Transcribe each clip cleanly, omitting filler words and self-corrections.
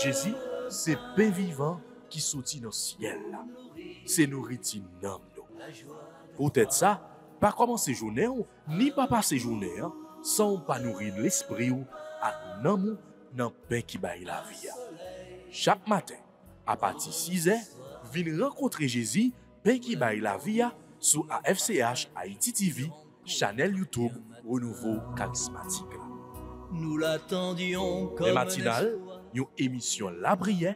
Jésus, c'est pain vivant qui sortit dans le ciel. C'est nourriture dans nous. Peut-être ça, pas commencer journée ni pas passer journée sans pas nourrir l'esprit ou à l'amour dans le pain qui baille la vie. Chaque matin, à partir de 6 h, venez rencontrer Jésus, pain qui baille la vie sur AFCH Haïti TV, channel YouTube Renouveau Charismatique. Nous l'attendions comme les matinales, une émission La Brière,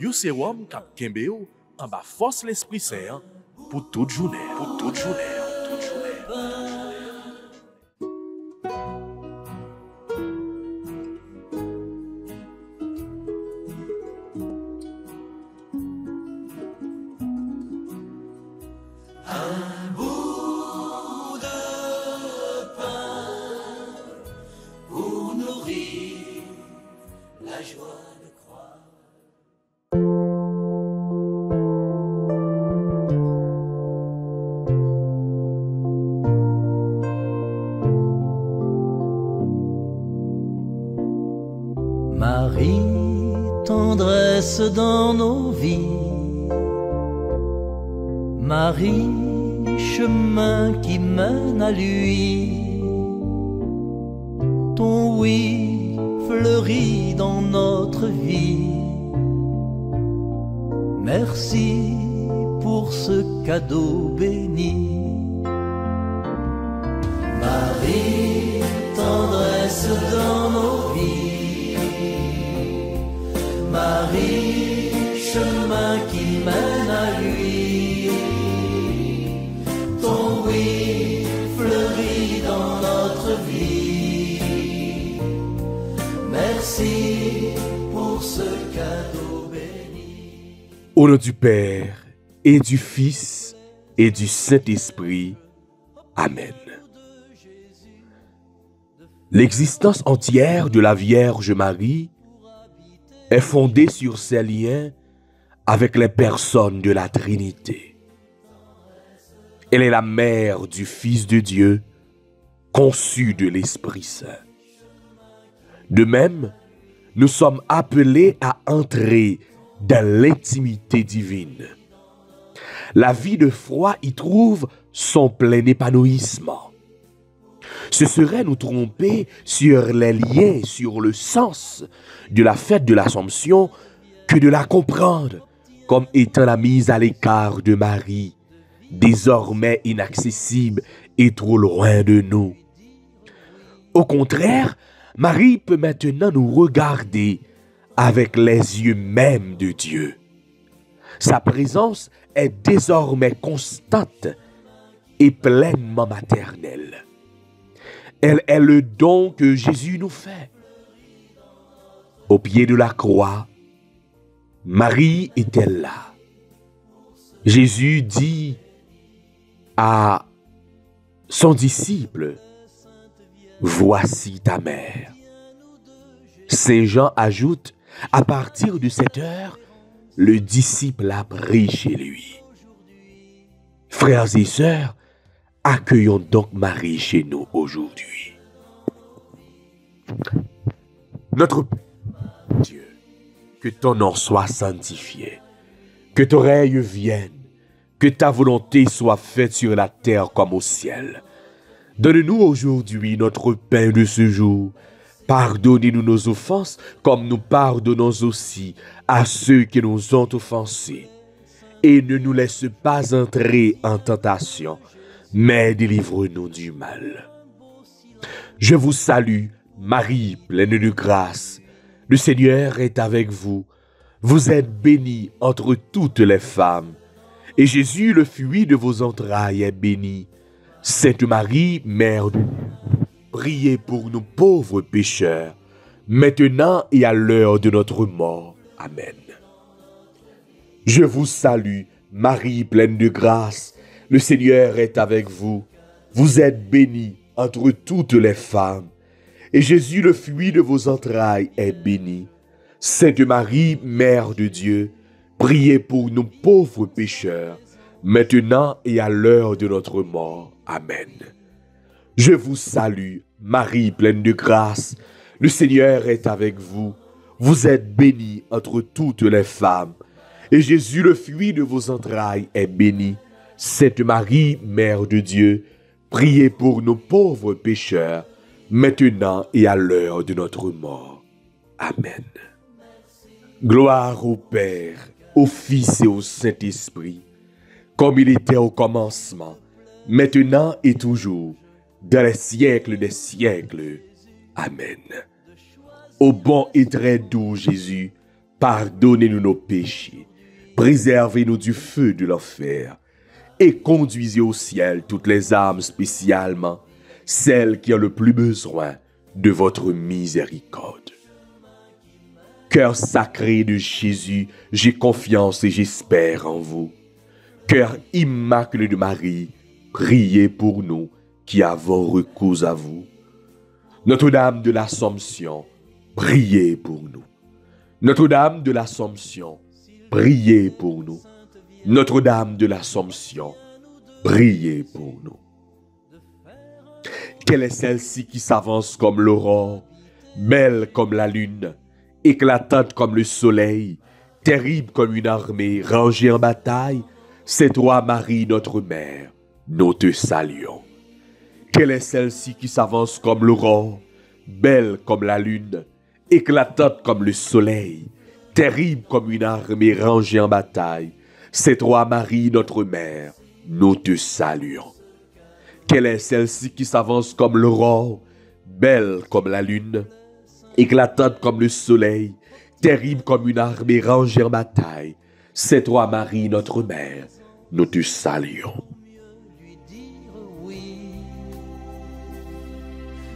un sérum cap Kembeo, en bas force l'Esprit Saint pour toute journée. Pour toute journée. Toute journée. Marie, tendresse dans nos vies. Marie, chemin qui mène à lui. Ton oui fleurit dans notre vie. Merci pour ce cadeau béni. Marie, tendresse dans nos vies. Marie, chemin qui mène à lui. Ton oui fleurit dans notre vie. Merci pour ce cadeau béni. Au nom du Père et du Fils et du Saint-Esprit. Amen. L'existence entière de la Vierge Marie est fondée sur ses liens avec les personnes de la Trinité. Elle est la mère du Fils de Dieu, conçue de l'Esprit Saint. De même, nous sommes appelés à entrer dans l'intimité divine. La vie de foi y trouve son plein épanouissement. Ce serait nous tromper sur les liens, sur le sens de la fête de l'Assomption que de la comprendre comme étant la mise à l'écart de Marie, désormais inaccessible et trop loin de nous. Au contraire, Marie peut maintenant nous regarder avec les yeux mêmes de Dieu. Sa présence est désormais constante et pleinement maternelle. Elle est le don que Jésus nous fait. Au pied de la croix, Marie était là. Jésus dit à son disciple, « Voici ta mère ». Saint Jean ajoute, à partir de cette heure, le disciple a pris chez lui. Frères et sœurs, accueillons donc Marie chez nous aujourd'hui. Notre Dieu, que ton nom soit sanctifié, que ton règne vienne, que ta volonté soit faite sur la terre comme au ciel. Donne-nous aujourd'hui notre pain de ce jour. Pardonnez-nous nos offenses comme nous pardonnons aussi à ceux qui nous ont offensés. Et ne nous laisse pas entrer en tentation, mais délivre-nous du mal. Je vous salue, Marie, pleine de grâce. Le Seigneur est avec vous. Vous êtes bénie entre toutes les femmes. Et Jésus, le fruit de vos entrailles, est béni. Sainte Marie, Mère de Dieu, priez pour nous pauvres pécheurs, maintenant et à l'heure de notre mort. Amen. Je vous salue, Marie, pleine de grâce. Le Seigneur est avec vous. Vous êtes bénie entre toutes les femmes. Et Jésus, le fruit de vos entrailles, est béni. Sainte Marie, Mère de Dieu, priez pour nous pauvres pécheurs, maintenant et à l'heure de notre mort. Amen. Je vous salue, Marie, pleine de grâce. Le Seigneur est avec vous. Vous êtes bénie entre toutes les femmes. Et Jésus, le fruit de vos entrailles, est béni. Sainte Marie, Mère de Dieu, priez pour nos pauvres pécheurs, maintenant et à l'heure de notre mort. Amen. Gloire au Père, au Fils et au Saint-Esprit, comme il était au commencement, maintenant et toujours, dans les siècles des siècles. Amen. Ô bon et très doux Jésus, pardonnez-nous nos péchés, préservez-nous du feu de l'enfer, et conduisez au ciel toutes les âmes, spécialement celles qui ont le plus besoin de votre miséricorde. Cœur sacré de Jésus, j'ai confiance et j'espère en vous. Cœur immaculé de Marie, priez pour nous qui avons recours à vous. Notre-Dame de l'Assomption, priez pour nous. Notre-Dame de l'Assomption, priez pour nous. Notre-Dame de l'Assomption, priez pour nous. Quelle est celle-ci qui s'avance comme l'aurore, belle comme la lune, éclatante comme le soleil, terrible comme une armée rangée en bataille? C'est toi, Marie, notre mère, nous te saluons. Quelle est celle-ci qui s'avance comme l'aurore, belle comme la lune, éclatante comme le soleil, terrible comme une armée rangée en bataille? C'est toi, Marie, notre mère, nous te saluons. Quelle est celle-ci qui s'avance comme l'aurore, belle comme la lune, éclatante comme le soleil, terrible comme une armée rangée en bataille? C'est toi, Marie, notre mère, nous te saluons.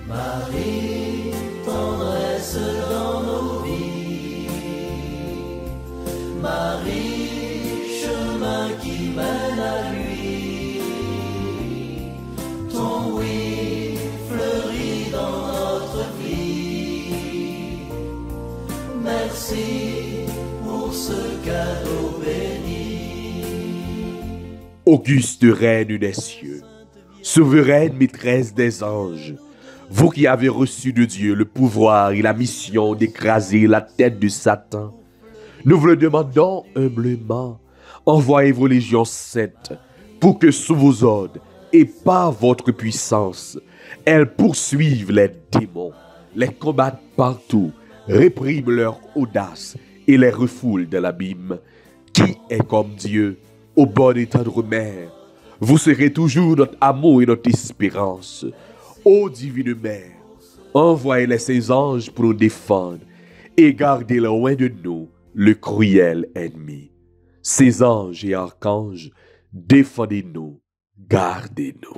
Marie, tendresse dans nos vies. Marie, chemin qui mène à lui. Ton oui fleurit dans notre vie. Merci pour ce cadeau béni. Auguste Reine des cieux, souveraine maîtresse des anges, vous qui avez reçu de Dieu le pouvoir et la mission d'écraser la tête de Satan, nous vous le demandons humblement. Envoyez vos légions saintes pour que sous vos ordres et par votre puissance, elles poursuivent les démons, les combattent partout, répriment leur audace et les refoulent dans l'abîme. Qui est comme Dieu, ô bonne et tendre mère? Vous serez toujours notre amour et notre espérance. Ô divine mère, envoyez les saints anges pour nous défendre et gardez loin de nous le cruel ennemi. Ces anges et archanges, défendez-nous, gardez-nous.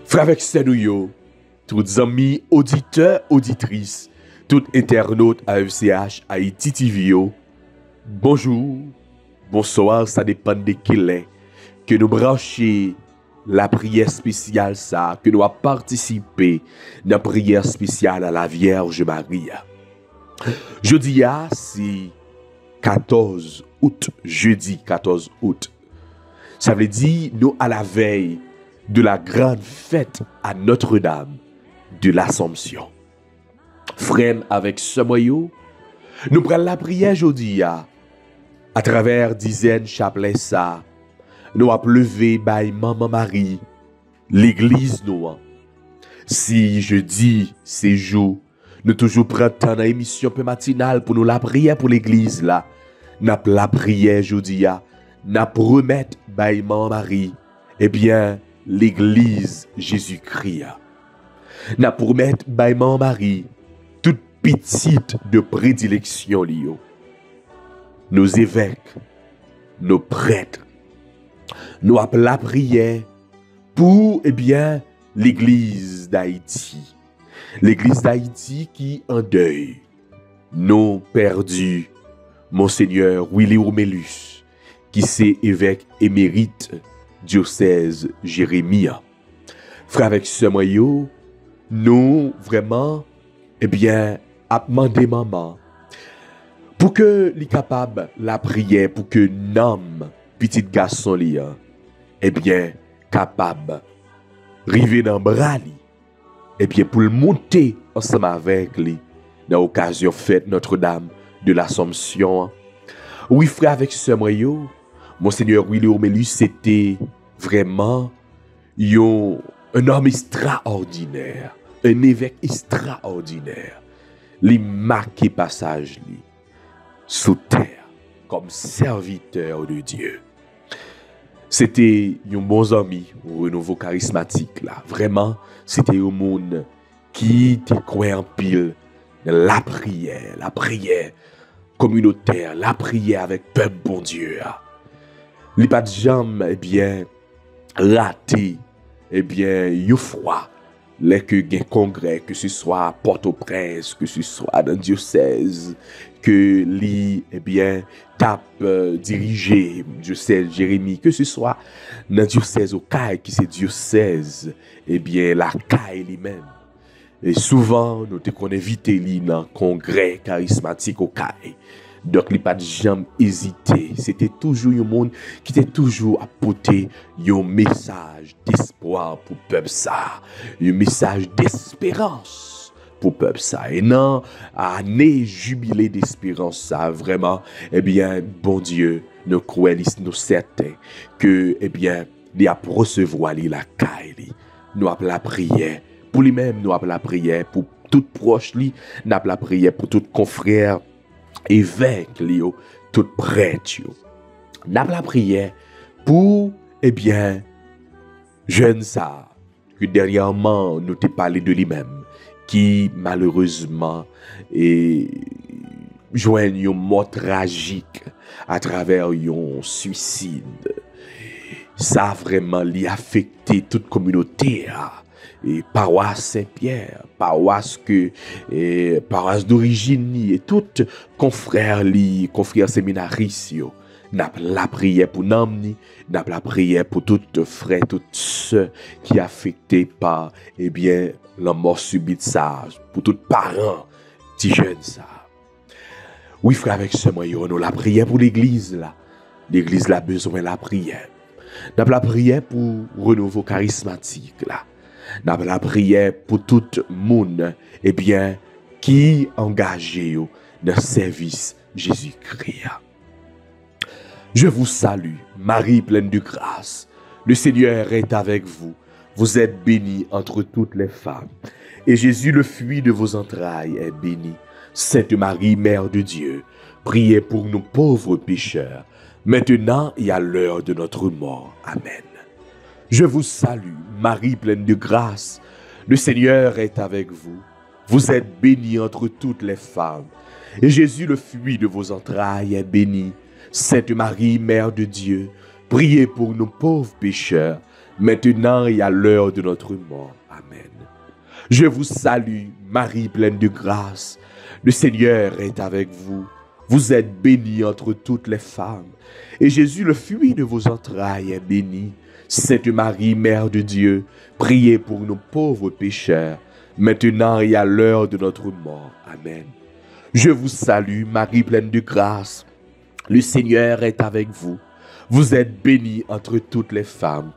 Frères avec nous, tous amis, auditeurs, auditrices, tout internautes AFCH, Haïti TV, bonjour, bonsoir, ça dépend de qui est, que nous brancher la prière spéciale ça, que nous avons participé dans la prière spéciale à la Vierge Marie. Jeudi, c'est 14 août, jeudi 14 août. Ça veut dire, nous à la veille de la grande fête à Notre-Dame de l'Assomption. Frère, avec ce moyen, nous prenons la prière aujourd'hui à travers dizaines chapelets ça. Nous avons levé by Maman Marie, l'église nous. Si je dis ces jours, nous toujours prenons dans l'émission matinale pour nous la prière pour l'église là. Nous la prière aujourd'hui à nous remettre by Maman Marie. Eh bien, l'église Jésus-Christ. N'a pour mettre by Maman Marie toute petite de prédilection lio. Nos évêques, nos prêtres, nous appelons la prière pour l'église d'Haïti. L'église d'Haïti qui en deuil. Nous perdus Monseigneur Willy Romélus, qui c'est évêque émérite diocèse Jérémia. Frère avec ce moyen, nous vraiment, eh bien, à demander maman, pour que les capable la prière, pour que l'homme, petit garçon, eh bien, capable, river dans le bras, eh bien, pour le monter ensemble avec lui, dans l'occasion fête Notre-Dame de l'Assomption. Oui, frère, avec ce moyen, Monseigneur Willy Omélius, c'était vraiment un homme extraordinaire, un évêque extraordinaire. Il marqué passage sous terre comme serviteur de Dieu. C'était un bon ami au renouveau charismatique là. Vraiment, c'était un monde qui te croyait en pile la prière communautaire, la prière avec peuple bon Dieu. Les pas de jambes, eh bien, raté, eh bien, il froid. Les que gain congrès, que ce soit à Port-au-Prince, que ce soit dans le diocèse, que li, eh bien, tape dirigé, diocèse Jérémie, que ce soit dans le diocèse au CAI, qui c'est diocèse, eh bien, la CAI lui-même. Et souvent, nous te qu'on invite li dans le congrès charismatique au CAI. Donc, il n'y a pas de jamais hésité. C'était toujours un monde qui était toujours apporté un message d'espoir pour le peuple ça. Un message d'espérance pour le peuple ça. Et non, année jubilé d'espérance ça, vraiment, eh bien, bon Dieu, nous croyons, nous certains, que, eh bien, il a recevoir la caille. Nous avons la prière. Pour lui-même, nous avons la prière. Pour tout proche, nous avons la prière. Pour tout confrère, évêque, tout prêtre. Nous avons la prière pour, eh bien, jeune ça, que dernièrement, nous t'ai parlé de lui-même, qui malheureusement joigne une mort tragique à travers un suicide. Ça a vraiment affecté toute communauté. Et paroisse Saint-Pierre, paroisse d'origine et tout confrères séminaristes, n'a la prière pour nous, n'a la prière pour toutes frères, toutes ceux qui affectés par eh bien la mort subite ça, pour tous parents, petits jeunes ça. Oui frère, avec ce moyen, nous la prière pour l'église là. L'église a besoin de la prière. N'a la prière pour renouveau charismatique là. N'a la prière pour tout le monde, eh bien, qui engagé dans le service Jésus-Christ. Je vous salue, Marie pleine de grâce. Le Seigneur est avec vous. Vous êtes bénie entre toutes les femmes. Et Jésus, le fruit de vos entrailles, est béni. Sainte Marie, Mère de Dieu, priez pour nous pauvres pécheurs, maintenant et à l'heure de notre mort. Amen. Je vous salue, Marie pleine de grâce. Le Seigneur est avec vous. Vous êtes bénie entre toutes les femmes. Et Jésus, le fruit de vos entrailles, est béni. Sainte Marie, Mère de Dieu, priez pour nous pauvres pécheurs, maintenant et à l'heure de notre mort. Amen. Je vous salue, Marie pleine de grâce. Le Seigneur est avec vous. Vous êtes bénie entre toutes les femmes. Et Jésus, le fruit de vos entrailles, est béni. Sainte Marie, Mère de Dieu, priez pour nous pauvres pécheurs, maintenant et à l'heure de notre mort. Amen. Je vous salue, Marie pleine de grâce. Le Seigneur est avec vous. Vous êtes bénie entre toutes les femmes.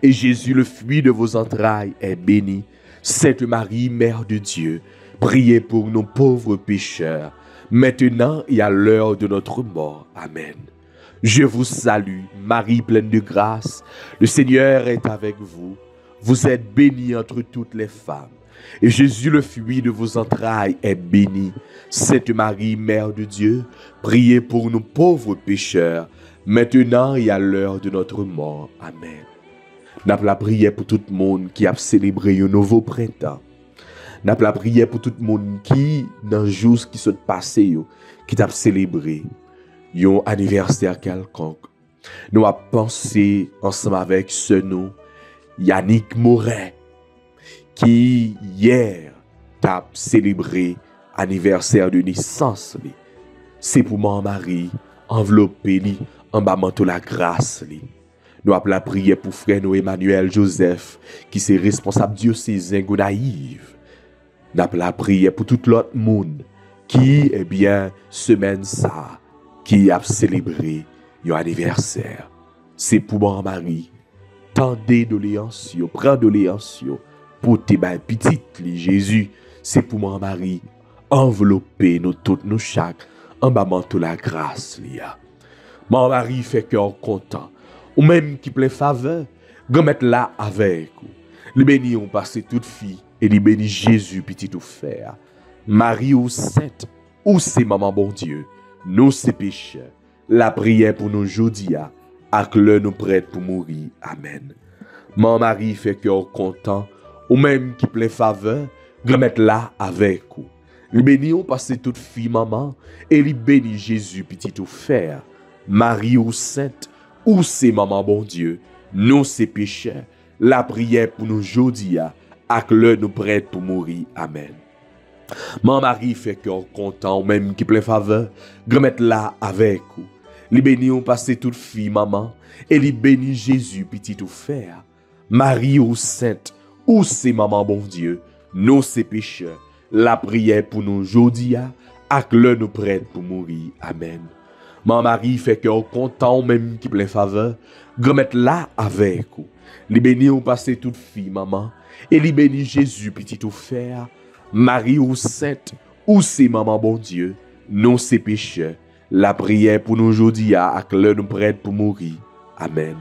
Et Jésus, le fruit de vos entrailles, est béni. Sainte Marie, Mère de Dieu, priez pour nous pauvres pécheurs, maintenant et à l'heure de notre mort. Amen. Je vous salue, Marie pleine de grâce. Le Seigneur est avec vous. Vous êtes bénie entre toutes les femmes. Et Jésus, le fruit de vos entrailles, est béni. Sainte Marie, Mère de Dieu, priez pour nous pauvres pécheurs, maintenant et à l'heure de notre mort. Amen. N'a la prière pour tout le monde qui a célébré un nouveau printemps. N'a la prière pour tout le monde qui, dans le jour qui s'est passé, qui a célébré un anniversaire quelconque. Nous avons pensé ensemble avec ce nom, Yannick Morin, qui hier a célébré anniversaire de naissance. C'est pour mon mari, enveloppé en bas manteau la grâce. Nous appelons la prière pour frère nous Emmanuel Joseph, qui c'est responsable diocésain Gonaïve. Nous appelons la prière pour tout l'autre monde qui, eh bien, semaine ça, qui a célébré un anniversaire. C'est pour mon Marie. Tendez doléance, prends doléance pour tes petites Jésus. C'est pour mon Marie. Envelopper nous toutes, nous chaque, en bas manteau la grâce. Mon Marie fait cœur content. Ou même qui plein faveur, remettre là avec vous. Les bénis ont passé toute fille et les bénis Jésus petit ou frère. Marie ou sainte, ou c'est maman bon Dieu, nous c'est pécheurs. La prière pour nous jodia, ak le nous prête pour mourir. Amen. Mon Marie fait cœur content, ou même qui plein faveur, remettre là avec vous. Les bénis ont passé toute fille maman et les bénis Jésus petit ou frère. Marie ou sainte, ou c'est maman bon Dieu, nous c'est pécheurs, la prière pour nous jodia, ak le nous prête pour mourir. Amen. Mon Marie fait cœur content, même qui plein faveur, remettre là avec vous. Les bénis ont passé toute fille maman, et les bénis Jésus petit ou frère. Marie ou sainte, ou c'est maman bon Dieu, nous c'est pécheurs, la prière pour nous jodia, ak le nous prête pour mourir. Amen. Mon Marie fait cœur content, même qui plein faveur, remettre là avec vous. Les bénis ont passé toute fille maman, et les bénis Jésus petit ou frère. Marie ou sainte, ou c'est maman bon Dieu, nous c'est pécheurs, la prière pour nous aujourd'hui ak le nous prête pour mourir. Amen.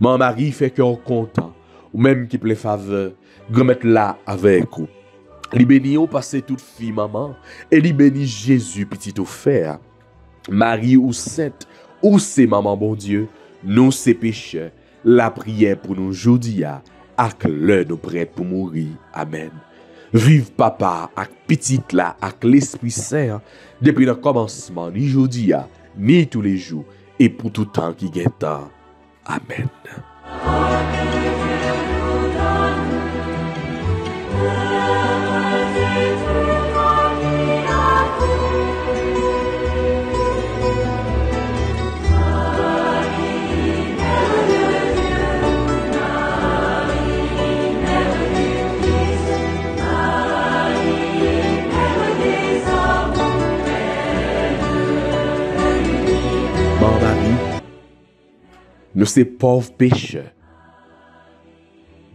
Mon Marie fait cœur content, ou même qui plein faveur, remettre là avec vous. Les bénis ont passé toute fille maman, et les bénis Jésus petit ou frère. Marie ou sainte, ou c'est maman bon Dieu, nous c'est pécheurs, la prière pour nous aujourd'hui ak le nous prête pour mourir. Amen. Vive papa ak petite là ak l'Esprit Saint depuis le commencement ni aujourd'hui ni tous les jours et pour tout temps qui est temps. Amen. Nous sommes pauvres pécheurs.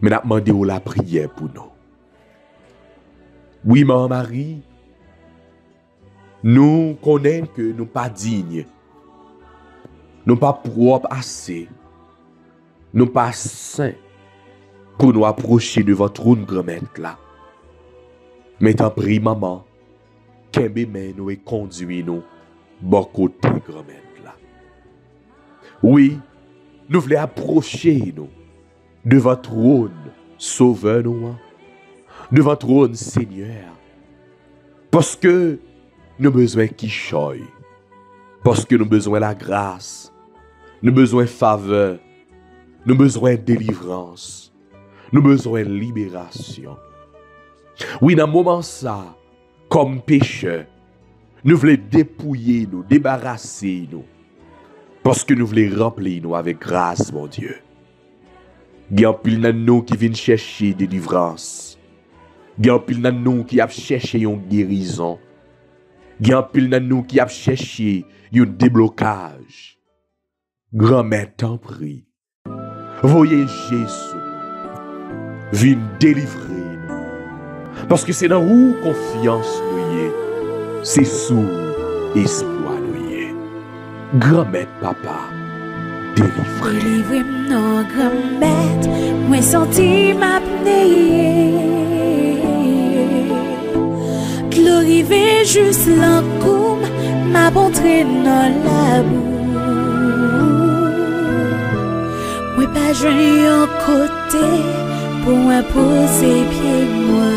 Mais nous demandé la prière pour nous. Oui, Maman Marie, nous connaissons que nous ne sommes pas dignes. Nous ne sommes pas propres assez. Nous ne sommes pas saints pour nous approcher de votre trône grand-mère là. Mais t'en prie, maman, qu'un nous et conduit nous bon côté grand-mère là. Oui, nous voulons approcher nous de votre trône, sauveur nous, de votre trône, Seigneur. Parce que nous avons besoin qui choye, parce que nous avons besoin de la grâce, nous avons besoin de faveur, nous avons besoin de délivrance, nous avons besoin de libération. Oui, dans ce moment ça, comme pécheurs, nous voulons dépouiller nous, débarrasser nous. Parce que nous voulons remplir nous avec grâce, mon Dieu. Il y a un pile de nous qui viennent chercher délivrance. Il y a un pile de nous qui a cherché une guérison. Il y a un pile de nous qui a cherché un déblocage. Grand-mère, t'en prie. Voyez Jésus. Viens délivrer nous. Parce que c'est dans où confiance nous y est. C'est sous espoir. Grand-mère, papa, délivrez. Délivrez-moi, non, grand-mère, moi senti m'apnée. Glorifiez juste l'encoum, m'a montré dans la boue. Moi pas joigné en côté, pour moi poser pied moi.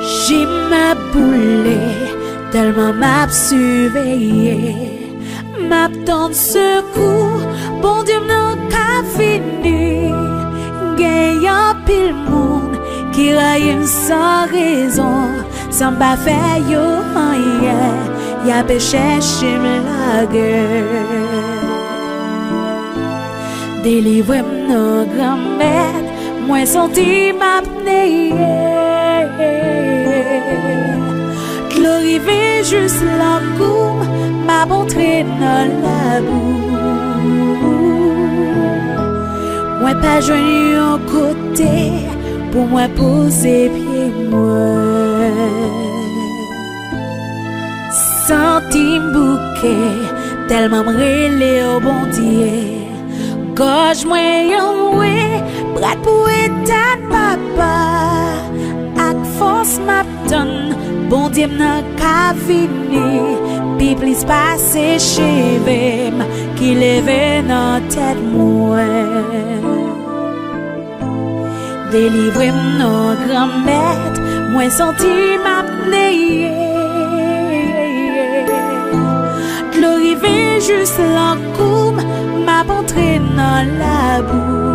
J'ai ma boulée. Tellement m'a surveillé, m'a tant de secours, bon Dieu n'a qu'à fini. Gagnant pile monde qui raille sans raison, sans pas faire yo rien, y'a péché chez la gueule. Délivre-moi grand-mère, moi senti m'apnée. Glorifié juste la cour, m'a montré dans la boue. Moi pas joigné un côté, pour moi poser pied moi. Senti bouquet, tellement m'relé au bon Dieu. Gorge moi yon ouais, brat pour état papa. Ak force m'attend, bon Dieu m'nan ka vini. Pi plis passe chevem, qui leve nan tête moi. Délivre-moi grand-mère, moi senti m'apnée. Glorifié juste l'encoume, m'a montré dans la boue.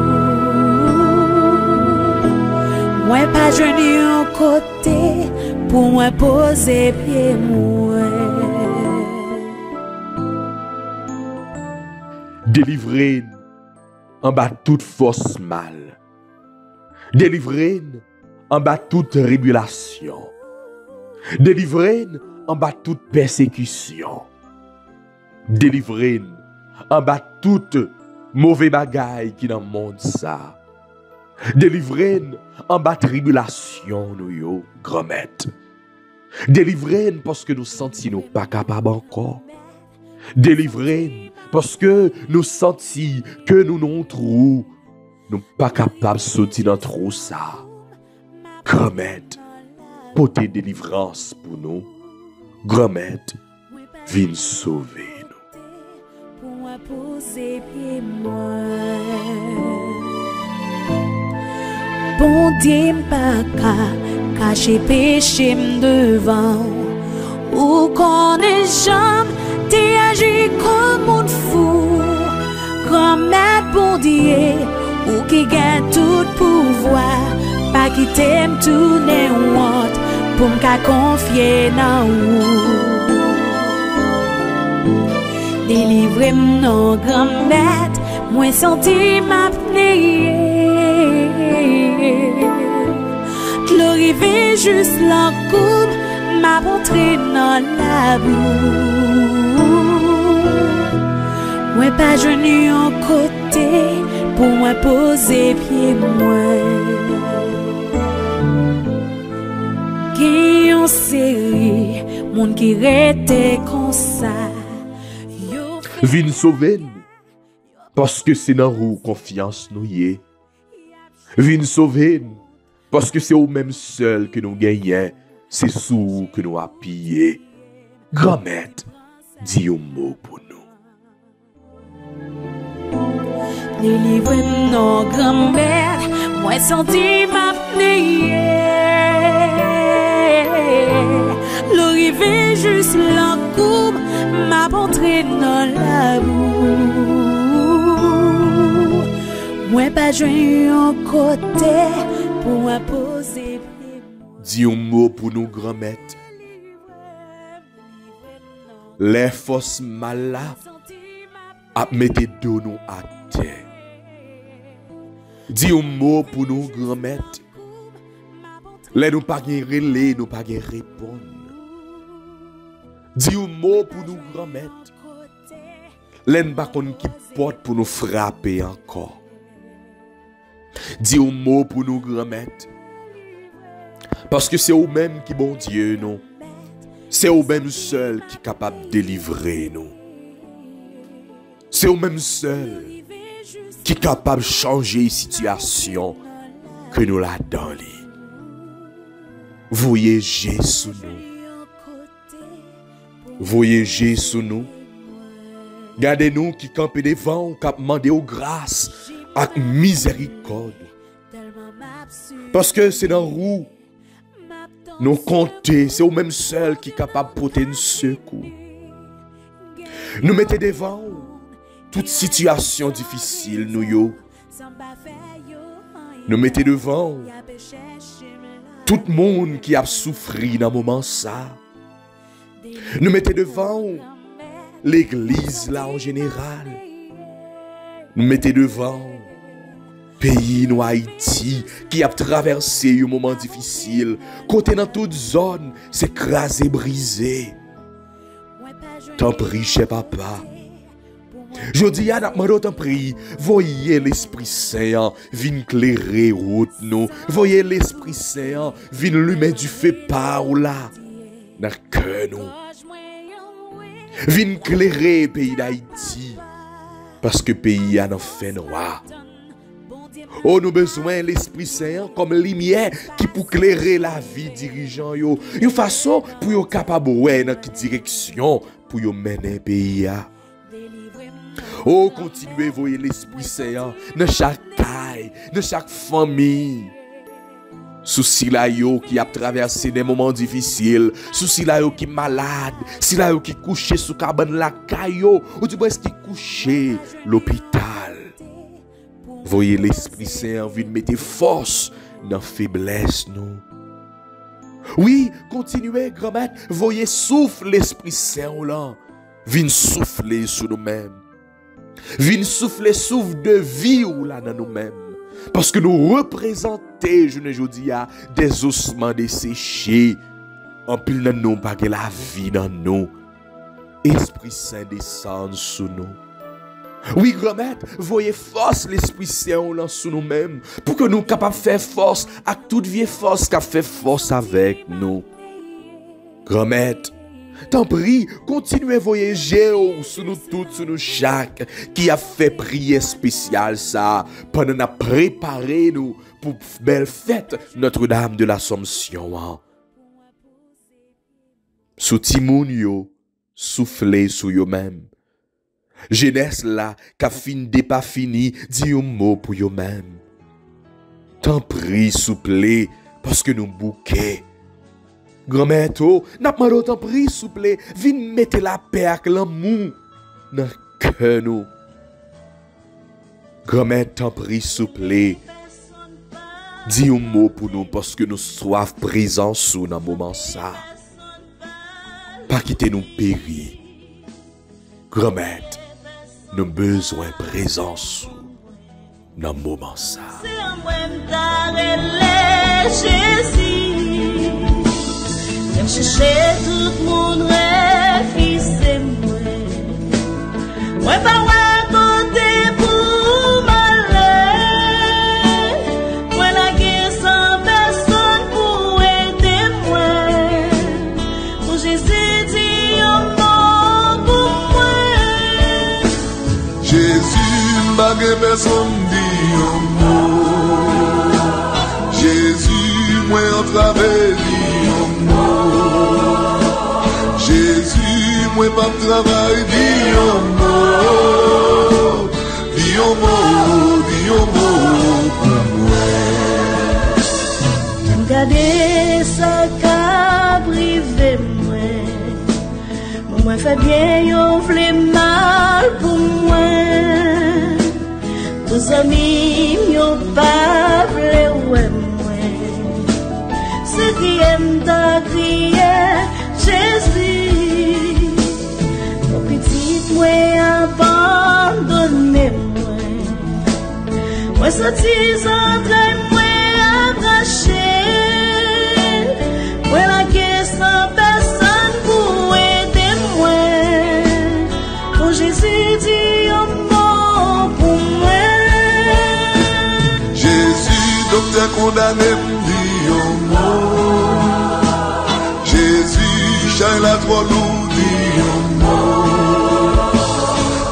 Moi pas joigné un côté, pour moi poser pied moi. Délivrez en bas toute force mal. Délivrez en bas toute tribulation. Délivrez en bas toute persécution. Délivrez en bas toute mauvais bagaille qui dans le monde ça. Délivrez en bas tribulation nous yo grand-mère. Délivrez parce que nous sentions pas capables encore. Délivrez parce que nous sentis que nous non trou, nous pas capables de sortir dans trou ça. Grand-mère, portez délivrance pour nous. Grand-mère, viens sauver nous. Pour moi poser pied moi. Bon Dieu pas qu'à cacher péché devant. Ou qu'on est jamais t'es agi comme un fou. Grand-mère bon Dieu, ou qui gagne tout pouvoir. Pas qui t'aime tourner honte, pour m'ka confier dans vous. Délivre-moi grand-mère, moi senti m'apnée. Glorifié juste l'encoume, m'a montré dans la boue. Moi pas joigné un côté, pour moi poser pied moi. Qui en série, monde qui rete comme ça. Viens sauver nous, parce que c'est dans vous confiance nous y est. Viens sauver nous, parce que c'est au même seul que nous gagnons, c'est sous que nous appuyons. Grand-mère, dis un mot pour nous. Délivre-moi grand-mère, moi senti m'apnée. L'arrivée juste l'encoume, m'a montré dans la boue. Moi pas joigné un côté, pour moi poser pied. Dis un mot pour nous, grand-mère. Les forces mal là, à mettre de nous à terre. Dis un mot pour nous, grand-mère. Les nous pas gen relais, nous pas gen répondre. Dis un mot pour nous, grand-mère. Les nous pas kon qui porte pour nous frapper encore. Dis un mot pour nous, grand-mère. Parce que c'est vous-même qui bon Dieu, non. C'est vous-même seul qui est capable de délivrer nous. C'est vous-même seul qui est capable de changer la situation que nous la dans lui. Voyagez sous nous. Voyagez sous nous. Gardez-nous qui campent devant, qui demandent aux grâces et miséricorde. Parce que c'est dans vous. Nous comptons, c'est vous-même seul qui est capable de porter un secours. Nous mettez devant toute situation difficile, nous. Nous mettez devant tout le monde qui a souffert dans ce moment ça. Nous mettez devant l'église là en général. Nous mettons devant pays nous Haïti qui a traversé un moment difficile. Côté dans toute zone, c'est crasé, brisé. T'en prie, cher papa. Je dis à notre t'en prie, voyez l'Esprit Saint, vin clairer route nous. Voyez l'Esprit Saint, vin lumer du feu par là. Dans le cœur nous. Vin clairer pays d'Haïti. Parce que pays a un fait noir. Oh, nous besoin l'Esprit Saint comme lumière qui pour éclairer la vie dirigeant yo. Une façon pour yo capable ouais dans quelle direction pour yo mener pays a. Oh, continuez voyer l'Esprit Saint dans chaque caille, dans chaque famille. Souci la yo qui a traversé des moments difficiles, souci la yo qui malade, si la yo qui couché sous cabane la caillou ou du moins qui couché l'hôpital. Voyez l'Esprit Saint envie de mettre force dans la faiblesse nous. Oui, continuez grand-mère, voyez souffle l'Esprit Saint là. Vin souffler sur nous-mêmes. Vin souffler souffle de vie ou là dans nous-mêmes. Parce que nous représentons, je ne dis pas, des ossements desséchés. En pile dans nous, pas que la vie dans nous. Esprit Saint descend sur nous. Oui, grand-mère, voyez force l'Esprit Saint là sur nous-mêmes. Pour que nous soyons capables de faire force à toute vieille force qui a fait force avec nous. Grand-mère, t'en prie, continuez voyager sur nous toutes, sur nous chaque, qui a fait prière spéciale ça, pendant qu'on a préparé nous pour belle fête Notre-Dame de l'Assomption. Sous Timoun yo, soufflez sous yo même. Jeunesse là, qu'a fin pas fini, dit un mot pour yo même. T'en prie, souple, parce que nous bouquets. Grand-mère, n'a pas d'autant pris, souple, viens mettre la paix avec l'amour dans le cœur nous. Grand-mère, t'en prie, souple, dis un mot pour nous parce que nous soif présents sous dans moment ça. Pas quitter nous périr. Grand-mère, nous besoin présents sous dans moment ça. J'aime chercher tout le monde, fils et moi. Moi, pas côté pour m'aller. Moi, la guerre sans personne pour aider moi. Pour Jésus, dit un mot pour moi. Jésus, m'a personne dit un mot. Jésus, moi, en travers Jésus, moi pas de travail, dis un mot, dis un mot, dis un mot pour moi. Regardez ça qu'a privé moi fait bien, yon vle mal pour moi. Tous amis, yon pas vle ouais moi. Ce qui aime ta crier, Jésus, mon petit moi abandonné moi. Moi sorti entre moi abraché. Moi la guerre sans personne pour aider moi. Pour Jésus dit un mot pour moi. Jésus, docteur condamné, dit un mot. Jésus, chai la trop lourd, dit un mot.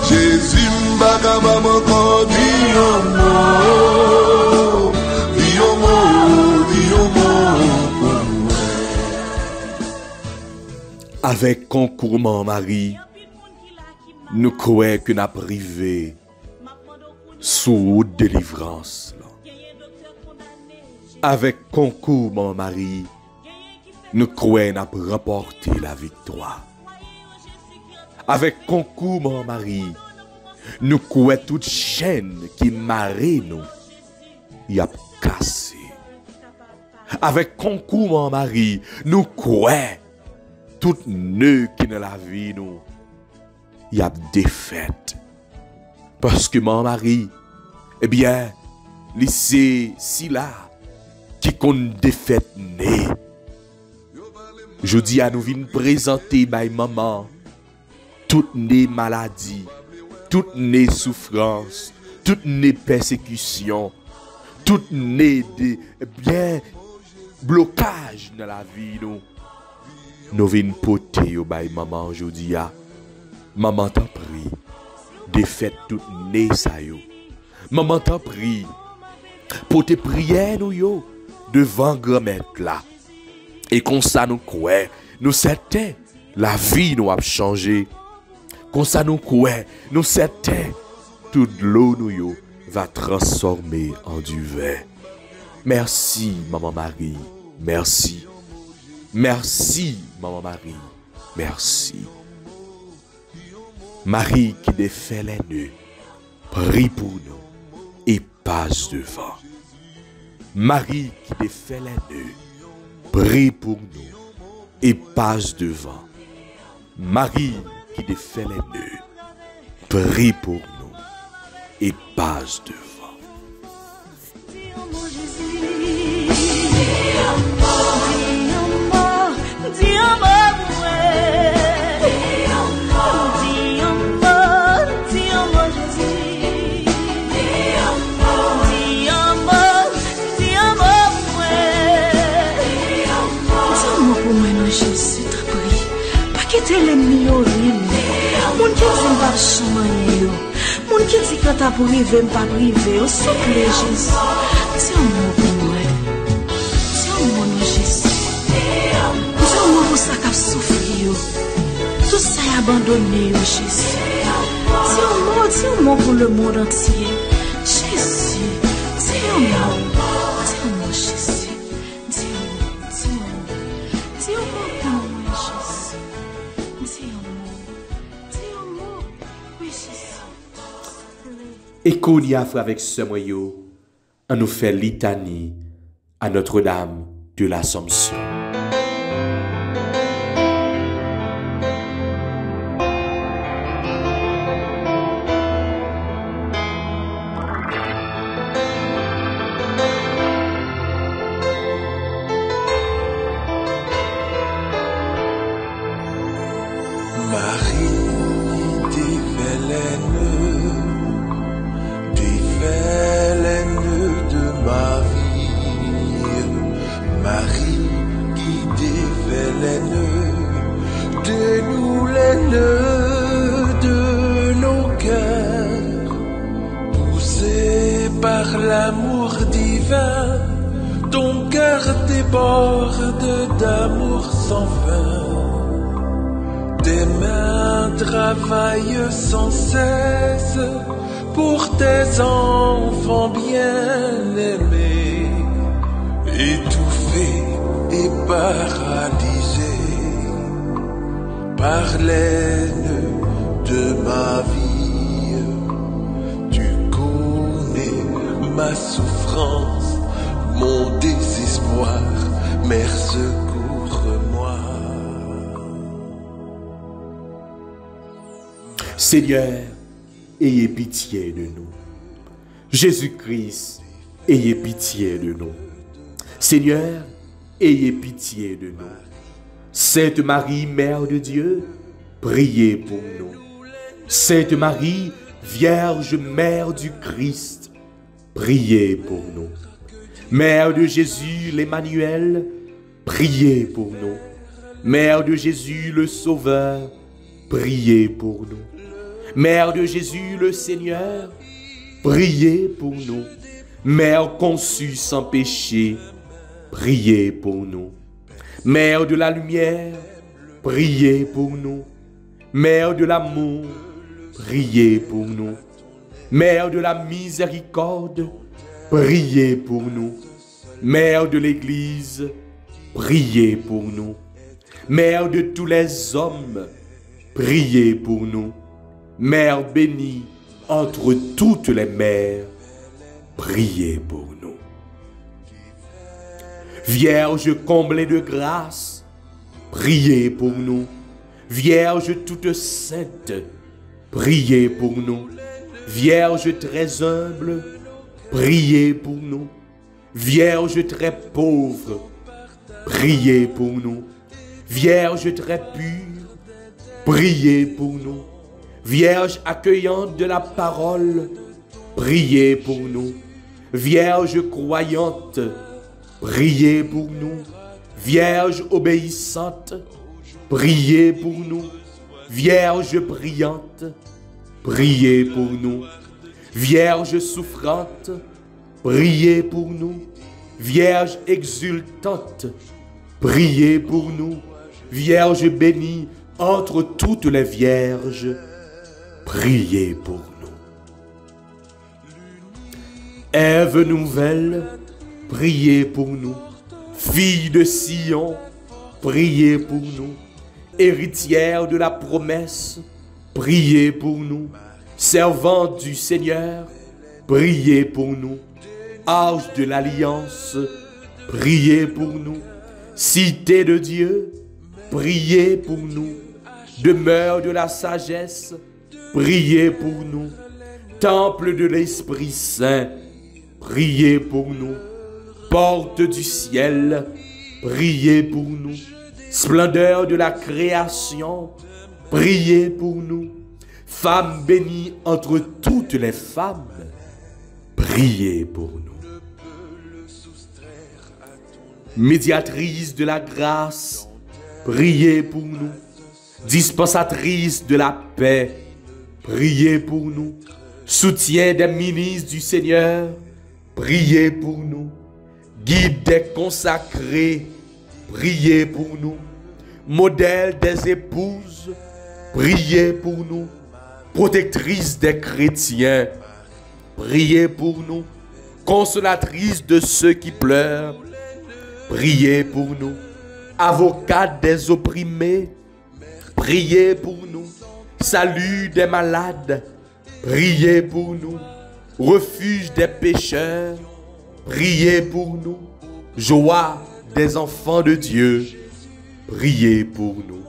Jésus, m'baka maman encore, dit un mot. Dit un mot, dit un mot pour moi. Avec concourement Marie, nous croyons que nous avons privé sous route de délivrance. Avec concourement Marie, nous croyons qu'on a remporté la victoire. Avec concourement Marie, nous croyons toute chaîne qui marie nous, y a cassé. Avec concourement Marie, nous croyons toute nœud qui dans la vie nous, y a défaite. Parce que mon mari, eh bien, c'est si là qui compte défaite née. Je dis à nous venir présenter ma maman toutes les maladies, toutes les souffrances, toutes les persécutions, toutes les blocages dans la vie. Nous venons porter au bail maman aujourd'hui. Maman t'en prie, défaite toutes les ça yo. Maman t'en prie, pour tes prières nous yo devant grand-mère là. Et comme ça nous croyons, nous certains, la vie nous a changé. Comme ça nous croyons, nous certains, toute l'eau nous yo va transformer en du vin. Merci, Maman Marie. Merci. Merci, Maman Marie. Merci. Marie qui défait les nœuds, prie pour nous et passe devant. Marie qui défait les nœuds, prie pour nous et passe devant. Marie qui défait les nœuds, prie pour nous et passe devant. L'ennemi horrible, mon qui dit pas chamailler yo, mon qui dit quand t'as pour river pas river, souple Jésus. C'est un mot pour moi. C'est un mot non Jésus. C'est un mot pour ça qu'a souffrir yo. Tout ça est abandonné yo Jésus. C'est un mot pour le monde entier. Jésus, c'est un mot. C'est un mot Jésus. C'est un mot pour moi Jésus. Et qu'on y a fait avec ce moyen, on nous fait litanie à Notre-Dame de l'Assomption. L'amour divin, ton cœur déborde d'amour sans fin. Tes mains travaillent sans cesse pour tes enfants bien-aimés, étouffés et paralysés par l'aine de ma vie. Ma souffrance, mon désespoir, Mère, secours-moi. Seigneur, ayez pitié de nous. Jésus-Christ, ayez pitié de nous. Seigneur, ayez pitié de nous. Sainte Marie, Mère de Dieu, priez pour nous. Sainte Marie, Vierge Mère du Christ, priez pour nous. Mère de Jésus l'Emmanuel, priez pour nous. Mère de Jésus le Sauveur, priez pour nous. Mère de Jésus le Seigneur, priez pour nous. Mère conçue sans péché, priez pour nous. Mère de la lumière, priez pour nous. Mère de l'amour, priez pour nous. Mère de la miséricorde, priez pour nous. Mère de l'Église, priez pour nous. Mère de tous les hommes, priez pour nous. Mère bénie entre toutes les mères, priez pour nous. Vierge comblée de grâce, priez pour nous. Vierge toute sainte, priez pour nous. Vierge très humble, priez pour nous. Vierge très pauvre, priez pour nous. Vierge très pure, priez pour nous. Vierge accueillante de la parole, priez pour nous. Vierge croyante, priez pour nous. Vierge obéissante, priez pour nous. Vierge priante, priez pour nous. Vierge souffrante, priez pour nous. Vierge exultante, priez pour nous. Vierge bénie entre toutes les vierges, priez pour nous. Ève nouvelle, priez pour nous. Fille de Sion, priez pour nous. Héritière de la promesse, priez pour nous. Servante du Seigneur, priez pour nous. Arche de l'Alliance, priez pour nous. Cité de Dieu, priez pour nous. Demeure de la sagesse, priez pour nous. Temple de l'Esprit Saint, priez pour nous. Porte du ciel, priez pour nous. Splendeur de la création, priez pour nous. Femme bénie entre toutes les femmes, priez pour nous. Médiatrice de la grâce, priez pour nous. Dispensatrice de la paix, priez pour nous. Soutien des ministres du Seigneur, priez pour nous. Guide des consacrés, priez pour nous. Modèle des épouses, priez pour nous. Protectrice des chrétiens, priez pour nous. Consolatrice de ceux qui pleurent, priez pour nous. Avocate des opprimés, priez pour nous. Salut des malades, priez pour nous. Refuge des pécheurs, priez pour nous. Joie des enfants de Dieu, priez pour nous.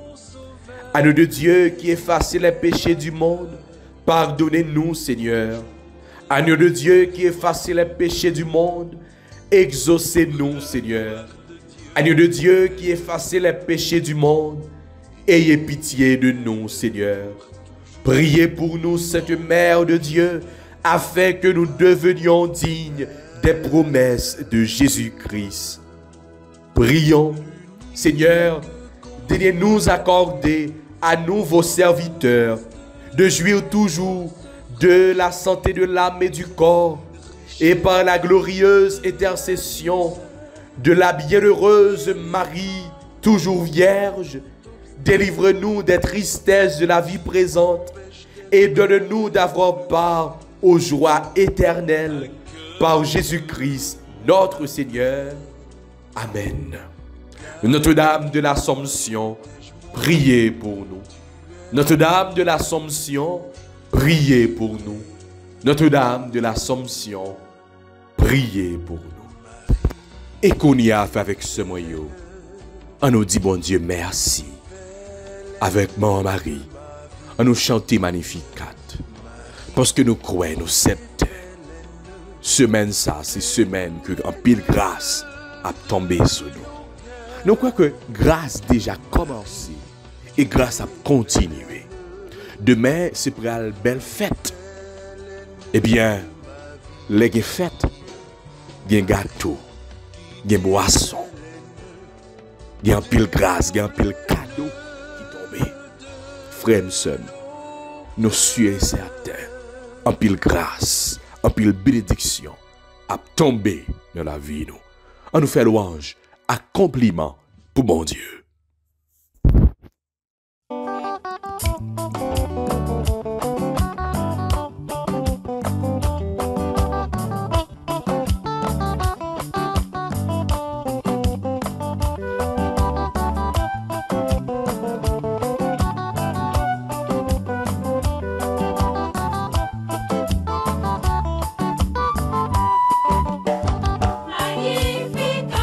Agneau de Dieu qui efface les péchés du monde, pardonnez-nous, Seigneur. Agneau de Dieu qui efface les péchés du monde, exaucez-nous, Seigneur. Agneau de Dieu qui efface les péchés du monde, ayez pitié de nous, Seigneur. Priez pour nous, cette Mère de Dieu, afin que nous devenions dignes des promesses de Jésus-Christ. Prions, Seigneur, daignez-nous accorder à nous, vos serviteurs, de jouir toujours de la santé de l'âme et du corps, et par la glorieuse intercession de la bienheureuse Marie, toujours vierge, délivre-nous des tristesses de la vie présente et donne-nous d'avoir part aux joies éternelles par Jésus-Christ, notre Seigneur. Amen. Notre-Dame de l'Assomption, priez pour nous. Notre-Dame de l'Assomption, priez pour nous. Notre-Dame de l'Assomption, priez pour nous. Et qu'on y a fait avec ce moyen, on nous dit bon Dieu merci. Avec mon mari, on nous chante Magnificat. Parce que nous croyons, nous acceptons. Semaine ça, c'est semaine que en pile grâce a tombé sur nous. Nous croyons que grâce déjà commencé et grâce a continué. Demain, c'est pour une belle fête. Eh bien, les fêtes, il y a un gâteau, il y a une boisson, il y a un pile grâce, il y a un pile cadeau qui tombe. Frères et sœurs, nous sommes certains, un pile grâce, un pile bénédiction a tombé dans la vie. On nous fait louange, accomplissement pour mon Dieu. Magnificat,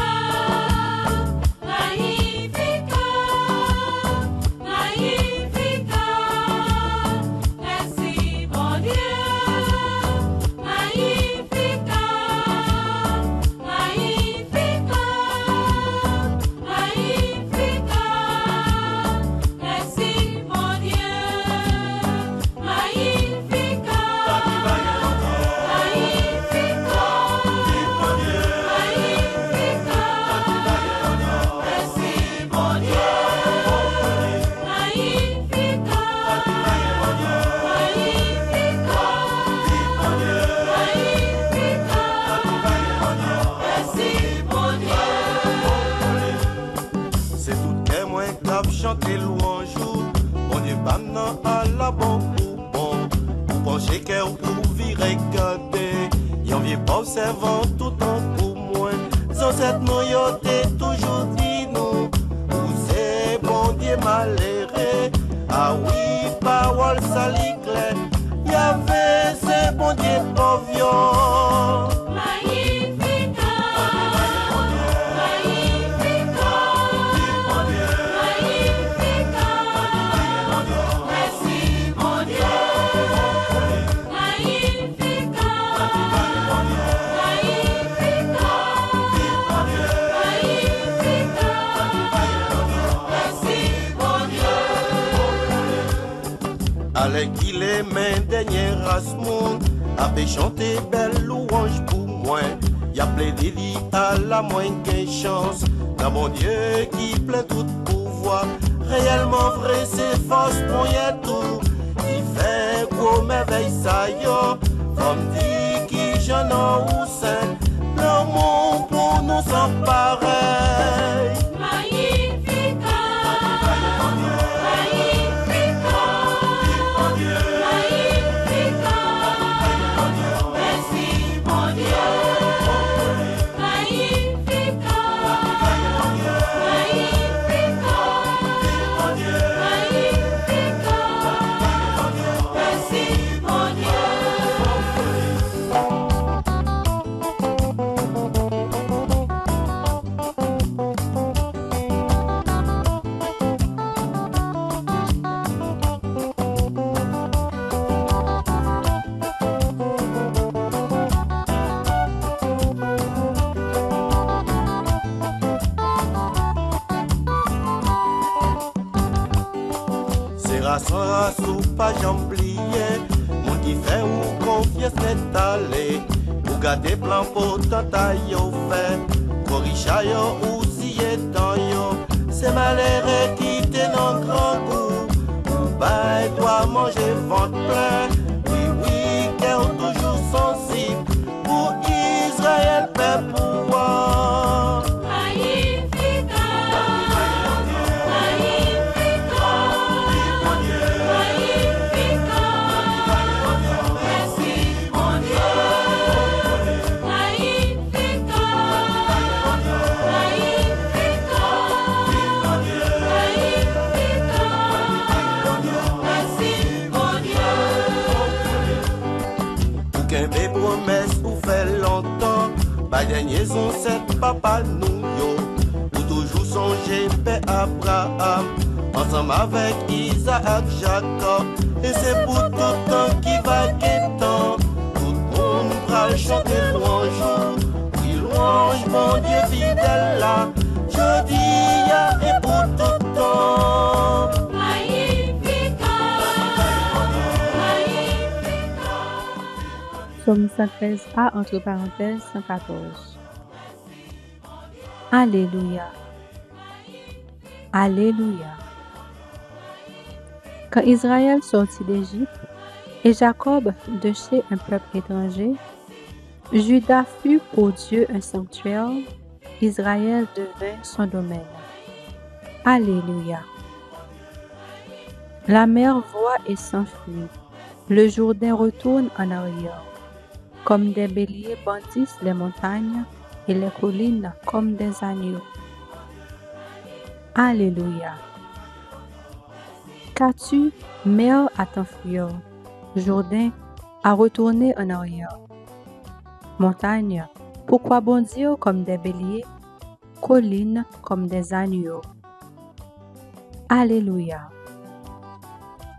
chanter louange. On est pas non à la bon pour bon. Pour pencher cœur, pour virer regarder. Y'en vient pas observant tout temps pour moi. Sans cette noyauté, toujours dit nous. Où c'est bon Dieu malheureux. Ah oui, parole sali claire. Y'avait c'est bon Dieu pauvre. Allez qu'il est main dernière race monde, a fait chanter belle louange pour moi. Y'a plein d'élit à la moindre qu'une chance. Dans mon Dieu qui plaît tout pouvoir. Réellement vrai c'est force pour y tout. Il fait gros merveille ça yo. Comme dit qui j'en ai ou saint. L'amour pour nous sans pareil. Sous pas j'oublié, mon qui fait ou confiance n'est allé. Ou garder plan pour tata yo fait, corricha yo ou si étant yo. C'est malheureux qui t'est dans grand goût. Ou bah doit manger ventre plein. Oui, oui, cœur toujours sensible. Pour Israël, paix pouvoir. Ba dernier son c'est papa nous yo. Ou toujours songer père Abraham. Ensemble avec Isaac, Jacob. Et c'est pour tout temps qui va guettant. Tout le monde va chanter louange. Oui louange mon Dieu fidèle là. Je dis ya et pour tout temps. Psaume 113a entre parenthèses 114. Alléluia. Alléluia. Quand Israël sortit d'Égypte et Jacob de chez un peuple étranger, Juda fut pour Dieu un sanctuaire, Israël devint son domaine. Alléluia. La mer voit et s'enfuit, le Jourdain retourne en arrière. Comme des béliers bondissent les montagnes et les collines comme des agneaux. Alléluia. Qu'as-tu, mer à t'enfuir, Jourdain à retourner en arrière. Montagne, pourquoi bondir comme des béliers, collines comme des agneaux. Alléluia.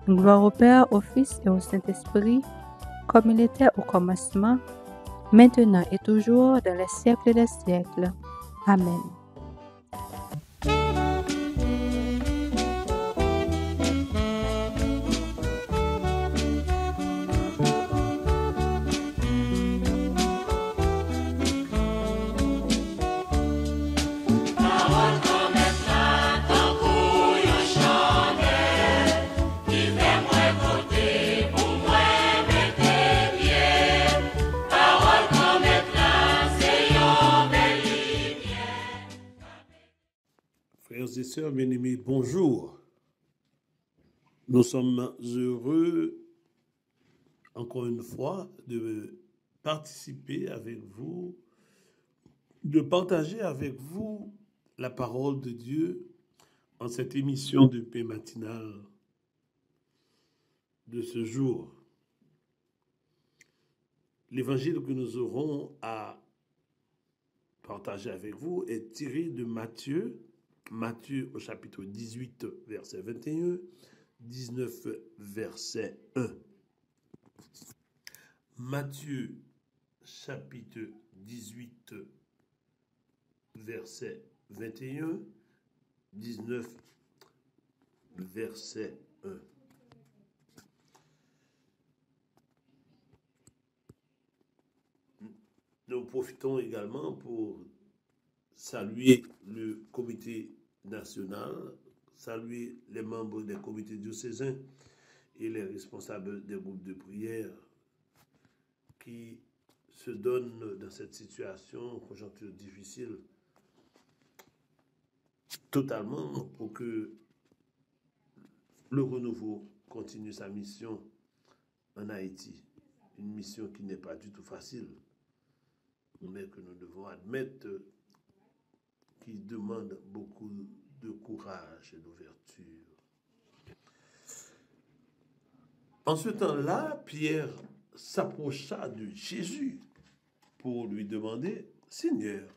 Gloire au Père, au Fils et au Saint-Esprit, comme il était au commencement, maintenant et toujours, dans les siècles des siècles. Amen. Frères et sœurs bien-aimés, bonjour. Nous sommes heureux, encore une fois, de participer avec vous, de partager avec vous la parole de Dieu en cette émission de paix matinale de ce jour. L'évangile que nous aurons à partager avec vous est tiré de Matthieu au chapitre 18, verset 21, 19, verset 1. Matthieu, chapitre 18, verset 21, 19, verset 1. Nous profitons également pour saluer le comité national, saluer les membres des comités diocésains et les responsables des groupes de prière qui se donnent dans cette situation, conjoncture difficile, totalement pour que le renouveau continue sa mission en Haïti. Une mission qui n'est pas du tout facile, mais que nous devons admettre qui demande beaucoup de courage et d'ouverture. En ce temps-là, Pierre s'approcha de Jésus pour lui demander, « Seigneur,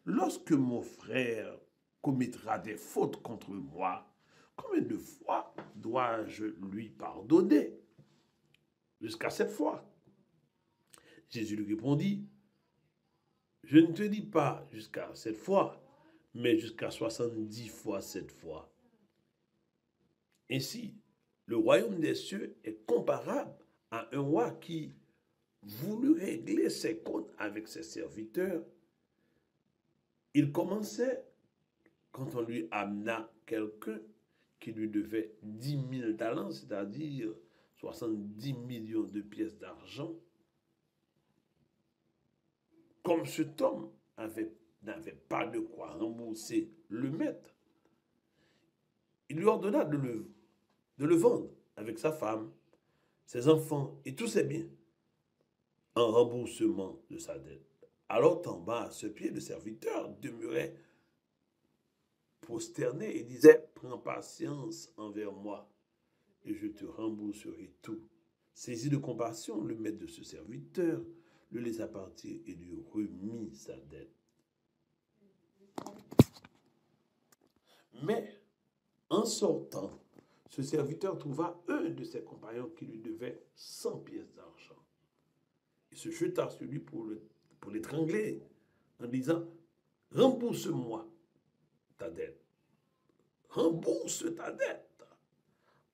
lorsque mon frère commettra des fautes contre moi, combien de fois dois-je lui pardonner? Jusqu'à 7 fois. » Jésus lui répondit, « Je ne te dis pas jusqu'à 7 fois, mais jusqu'à 70 fois 7 fois. » Ainsi, le royaume des cieux est comparable à un roi qui voulut régler ses comptes avec ses serviteurs. Il commençait quand on lui amena quelqu'un qui lui devait 10 000 talents, c'est-à-dire 70 millions de pièces d'argent. Comme cet homme n'avait pas de quoi rembourser le maître, il lui ordonna de le vendre avec sa femme, ses enfants et tous ses biens, en remboursement de sa dette. Alors tomba à ce pied, le serviteur demeurait prosterné et disait, « Prends patience envers moi, et je te rembourserai tout. » Saisi de compassion, le maître de ce serviteur le laissa partir et lui remit sa dette. Mais, en sortant, ce serviteur trouva un de ses compagnons qui lui devait 100 pièces d'argent. Il se jeta sur lui pour l'étrangler en disant, « Rembourse-moi ta dette. Rembourse ta dette. »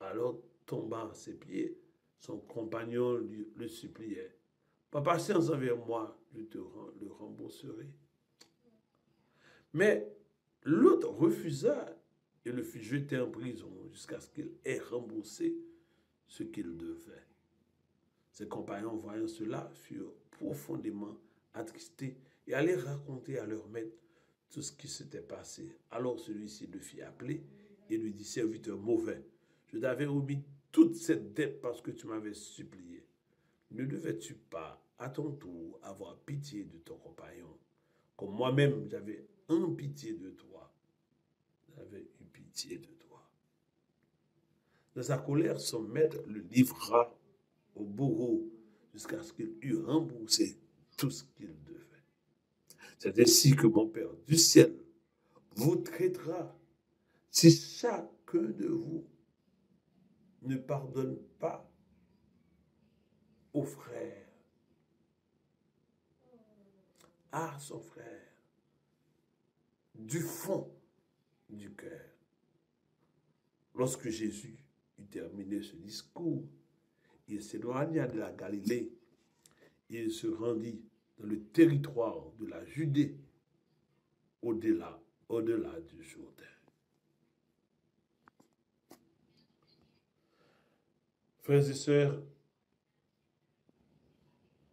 Alors, tombant à ses pieds, son compagnon le suppliait, « Pas patience envers moi, je te le rembourserai. » Mais l'autre refusa et le fit jeter en prison jusqu'à ce qu'il ait remboursé ce qu'il devait. Ses compagnons, voyant cela, furent profondément attristés et allèrent raconter à leur maître tout ce qui s'était passé. Alors celui-ci le fit appeler et lui dit, « Serviteur mauvais, je t'avais remis toute cette dette parce que tu m'avais supplié. Ne devais-tu pas, à ton tour, avoir pitié de ton compagnon, comme moi-même j'avais en pitié de toi? J'avais eu pitié de toi. » Dans sa colère, son maître le livra au bourreau jusqu'à ce qu'il eût remboursé tout ce qu'il devait. C'est ainsi que mon Père du ciel vous traitera si chacun de vous ne pardonne pas au frère, à son frère, du fond du cœur. Lorsque Jésus eut terminé ce discours, il s'éloigna de la Galilée et il se rendit dans le territoire de la Judée, au-delà du Jourdain. Frères et sœurs,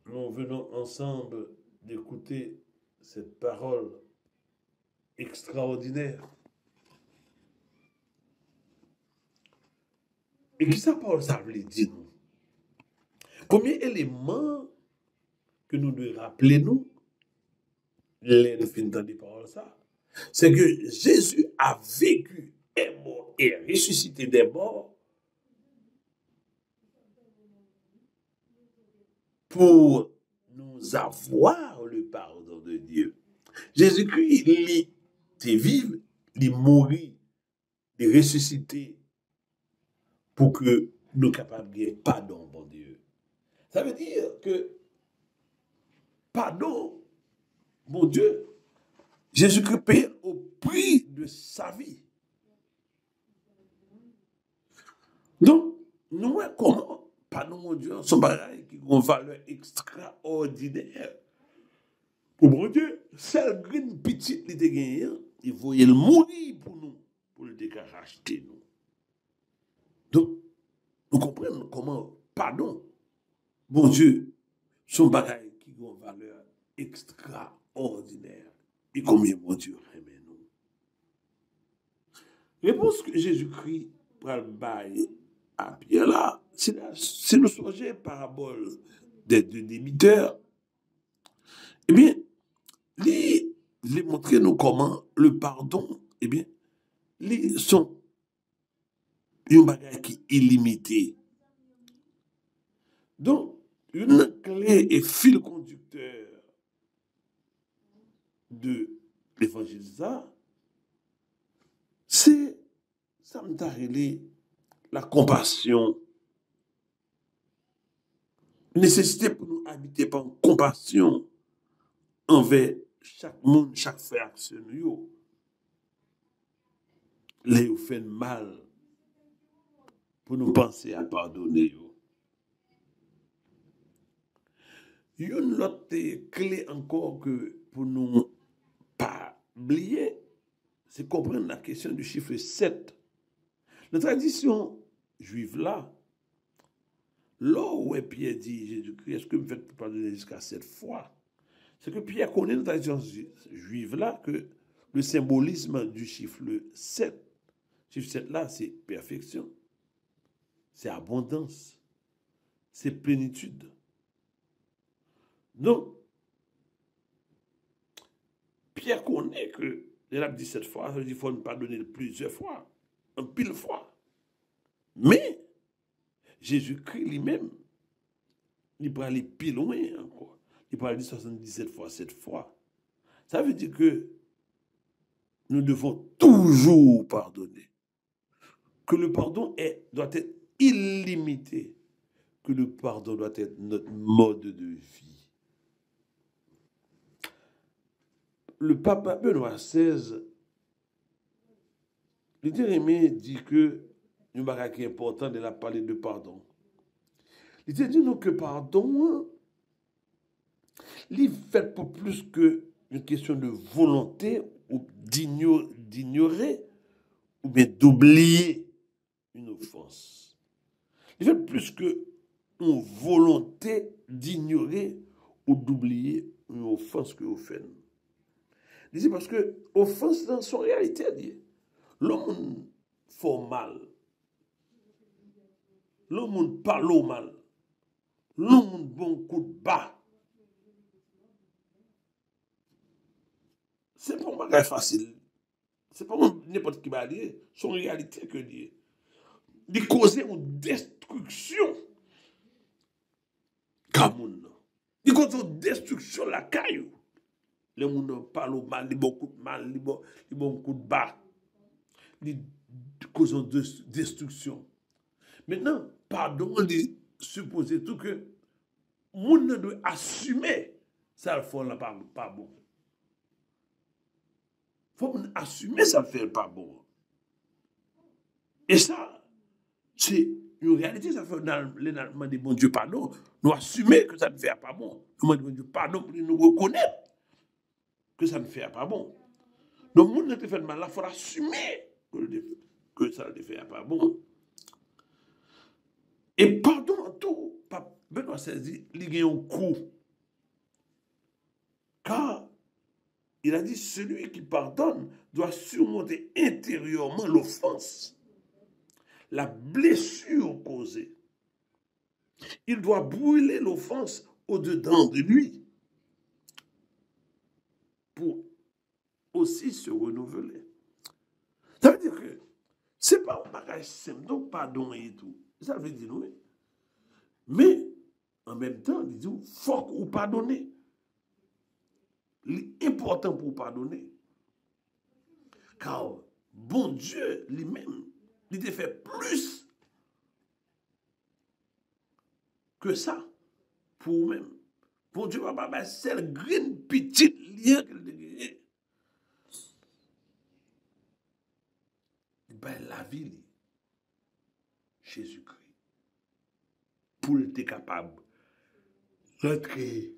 nous venons ensemble d'écouter cette parole extraordinaire. Et qui ça parle, ça veut dire nous? Premier élément que nous devons rappeler, nous, les finissants des paroles, ça, c'est que Jésus a vécu, est mort et ressuscité des morts pour nous avoir le pardon de Dieu. Jésus-Christ, il était vivre, il mourit, il ressuscité pour que nous capables de pardon, bon Dieu. Ça veut dire que pardon, mon Dieu, Jésus-Christ paye au prix de sa vie. Donc, nous voyons comment, pardon, mon Dieu, son bagage qui a une valeur extraordinaire. Pour mon Dieu, celle green petite qui était gagnée, il voyait le mourir pour nous, pour le racheter nous. Donc, nous comprenons comment, pardon, mon Dieu, son bagage qui a une valeur extraordinaire. Et combien mon Dieu aime nous. Réponse que Jésus-Christ prend le bail à Pierre là, c'est le sujet parabole des deux débiteurs. Eh bien, les montrer nous comment le pardon, eh bien, les sont un bagage qui est illimité. Donc, une clé et fil conducteur de l'évangile, c'est, ça me t'a relé la compassion. Nécessité pour nous habiter par compassion envers chaque monde, chaque frère, nous. Les ou fait mal pour nous penser à pardonner. Il y a une autre clé encore que pour nous pas oublier, c'est comprendre la question du chiffre 7. La tradition juive là, là où Pierre dit Jésus-Christ, est-ce que vous faites pardonner jusqu'à 7 fois? C'est que Pierre connaît la tradition juive là que le symbolisme du chiffre 7, chiffre 7 là, c'est perfection, c'est abondance, c'est plénitude. Donc, Pierre connaît que, il a dit 7 fois, ça veut dire qu'il faut ne pardonner plusieurs fois, un pile fois. Mais, Jésus-Christ lui-même, il peut aller plus loin encore. Il peut aller 77 fois 7 fois. Ça veut dire que nous devons toujours pardonner. Que le pardon doit être illimité. Que le pardon doit être notre mode de vie. Le pape Benoît XVI, le dernier dit que une bagage qui est important de la parler de pardon. Il dit nous que pardon, il fait pour plus que une question de volonté ou d'ignorer ou bien d'oublier une offense. Il fait plus que une volonté d'ignorer ou d'oublier une offense que vous faites. Il dit parce que offense dans son réalité, l'homme fait mal. L'homme parle mal. L'homme bon coup de bas. C'est pas un bagage facile. C'est pas n'importe qui va dire. Son réalité que dire. Il cause une destruction. Comme il cause une destruction la caillou. Les gens parlent mal, ils beaucoup de mal, ils beaucoup de bas. Ils causent une destruction. Maintenant, pardon, on dit supposer tout que moun doit assumer ça le fait là pas bon. Faut assumer ça le fait pas bon. Et ça, c'est une réalité, ça fait dans l'énormément de bon Dieu pardon, nous assumer que ça ne fait pas bon. Nous demandons Dieu pardon pour nous reconnaître que ça ne fait pas bon. Donc, moun ne te fait mal, il faut assumer que ça ne fait pas bon. Et pardon en tout, Benoît XVI dit, il y a un coup. Car il a dit, celui qui pardonne doit surmonter intérieurement l'offense. la blessure causée. Il doit brûler l'offense au-dedans de lui pour aussi se renouveler. Ça veut dire que c'est pas un bagage simple, donc pardon et tout. Ça veut dire oui. Mais en même temps, il dit, il faut qu'on pardonne. L'important pour pardonner. Car bon Dieu lui-même, il te fait plus que ça pour vous-même. Bon Dieu va pas mettre celle green petite lien qu'il te gagne. Ben la vie, Jésus-Christ, pour être capable d'entrer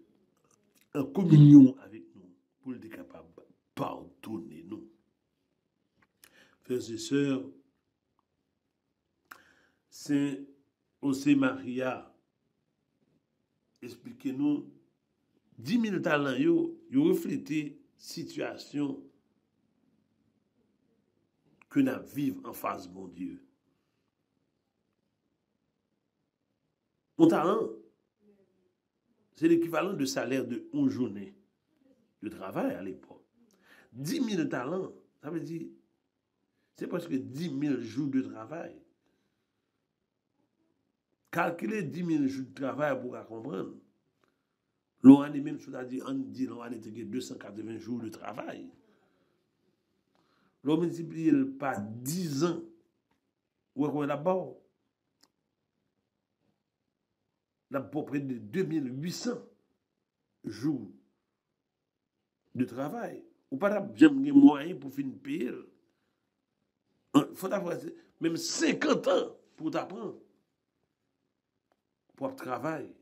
en communion avec nous, pour être capable de pardonner nous. Frères et sœurs, Saint José Maria, expliquez-nous, 10 000 talents, yo reflété situation que nous vivons en face de mon Dieu. Mon talent, c'est l'équivalent de salaire de 1 journée de travail à l'époque. 10 000 talents, ça veut dire, c'est presque 10 000 jours de travail. Calculer 10 000 jours de travail pour comprendre. L'on a même, c'est-à-dire, on dit, l'on a 280 jours de travail. L'on multiplie par 10 ans. Où est-ce qu'on est d'abord? À peu près de 2800 jours de travail. Ou pas de moyens pour finir payer. Il faut avoir même 50 ans pour t'apprendre. Pour travail.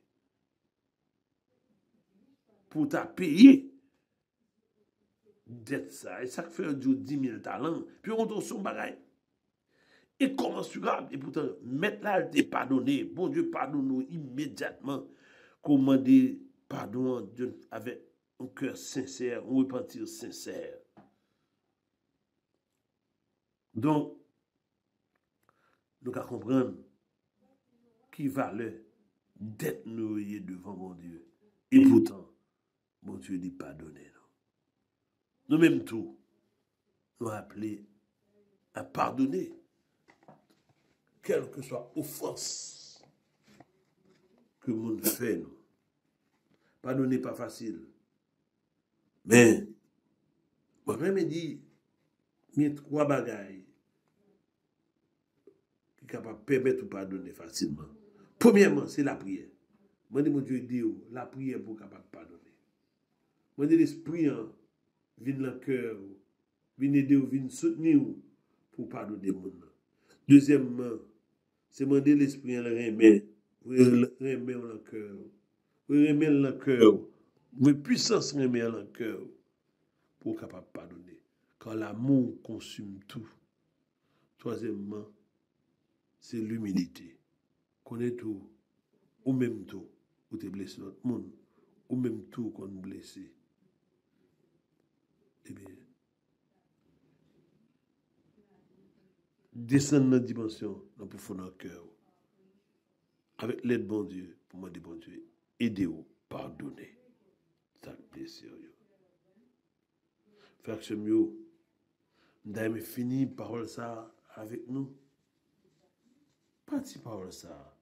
Pour t'as payer. D'être ça. Et ça fait 10 000 talents. Puis on tourne son bagage. Et commensurable. Et pourtant, maintenant, elle t'est pardonné. Bon Dieu, pardonne-nous immédiatement. Commander pardon avec un cœur sincère, un repentir sincère. Donc, nous allons comprendre qui valeur d'être nourri devant mon Dieu. Et pourtant, mon Dieu dit pardonner. Nous mêmes tout, nous appelés à pardonner, quelle que soit offense que nous fait. Pardonner pas facile. Mais, moi-même, je dis, il y a 3 bagailles qui sont capables de permettre de pardonner facilement. Premièrement, c'est la prière. Moi, je dis, mon Dieu, dit, la prière pour capable de pardonner. Moi, je dis, l'esprit, vient dans le cœur, vient aider, vient soutenir pour pardonner mon nom. Deuxièmement, c'est demander l'esprit à le remettre dans le cœur. Remettre dans le cœur. Vous puissance remettre dans le cœur pour capable de pardonner. Quand l'amour consume tout. Troisièmement, c'est l'humilité. Connaît tout, ou même tout, ou t'es blessé l'autre monde, ou même tout qu'on est blessé. Eh bien, descendre dans la dimension, dans le profond cœur, avec l'aide de bon Dieu, pour moi, de bon Dieu, aidez-vous, pardonnez. Ça plaît sérieux. Frère Chemio, nous avons fini parole ça avec nous. Parti parole ça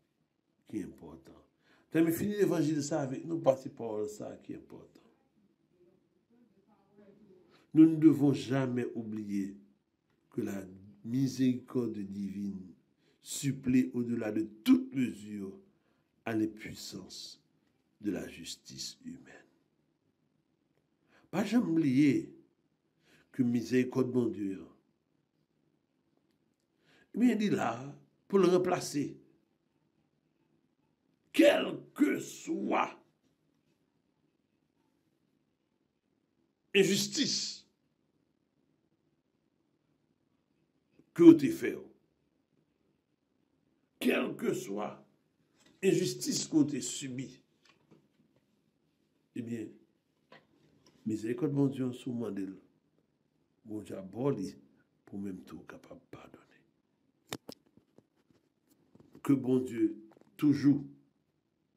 qui est important. Nous avons fini l'évangile ça avec nous, parti parole ça qui est important. Nous ne devons jamais oublier que la miséricorde divine supplée au-delà de toute mesure à les puissances de la justice humaine. Pas jamais oublier que miséricorde mon Dieu. Mais il dit là, pour le remplacer, quelle que soit injustice que vous avez fait, quelle que soit injustice que vous avez subie, eh bien, miséricorde mon Dieu sous mandel, mon Dieu aboli pour même tout capable de pardonner. que bon Dieu toujours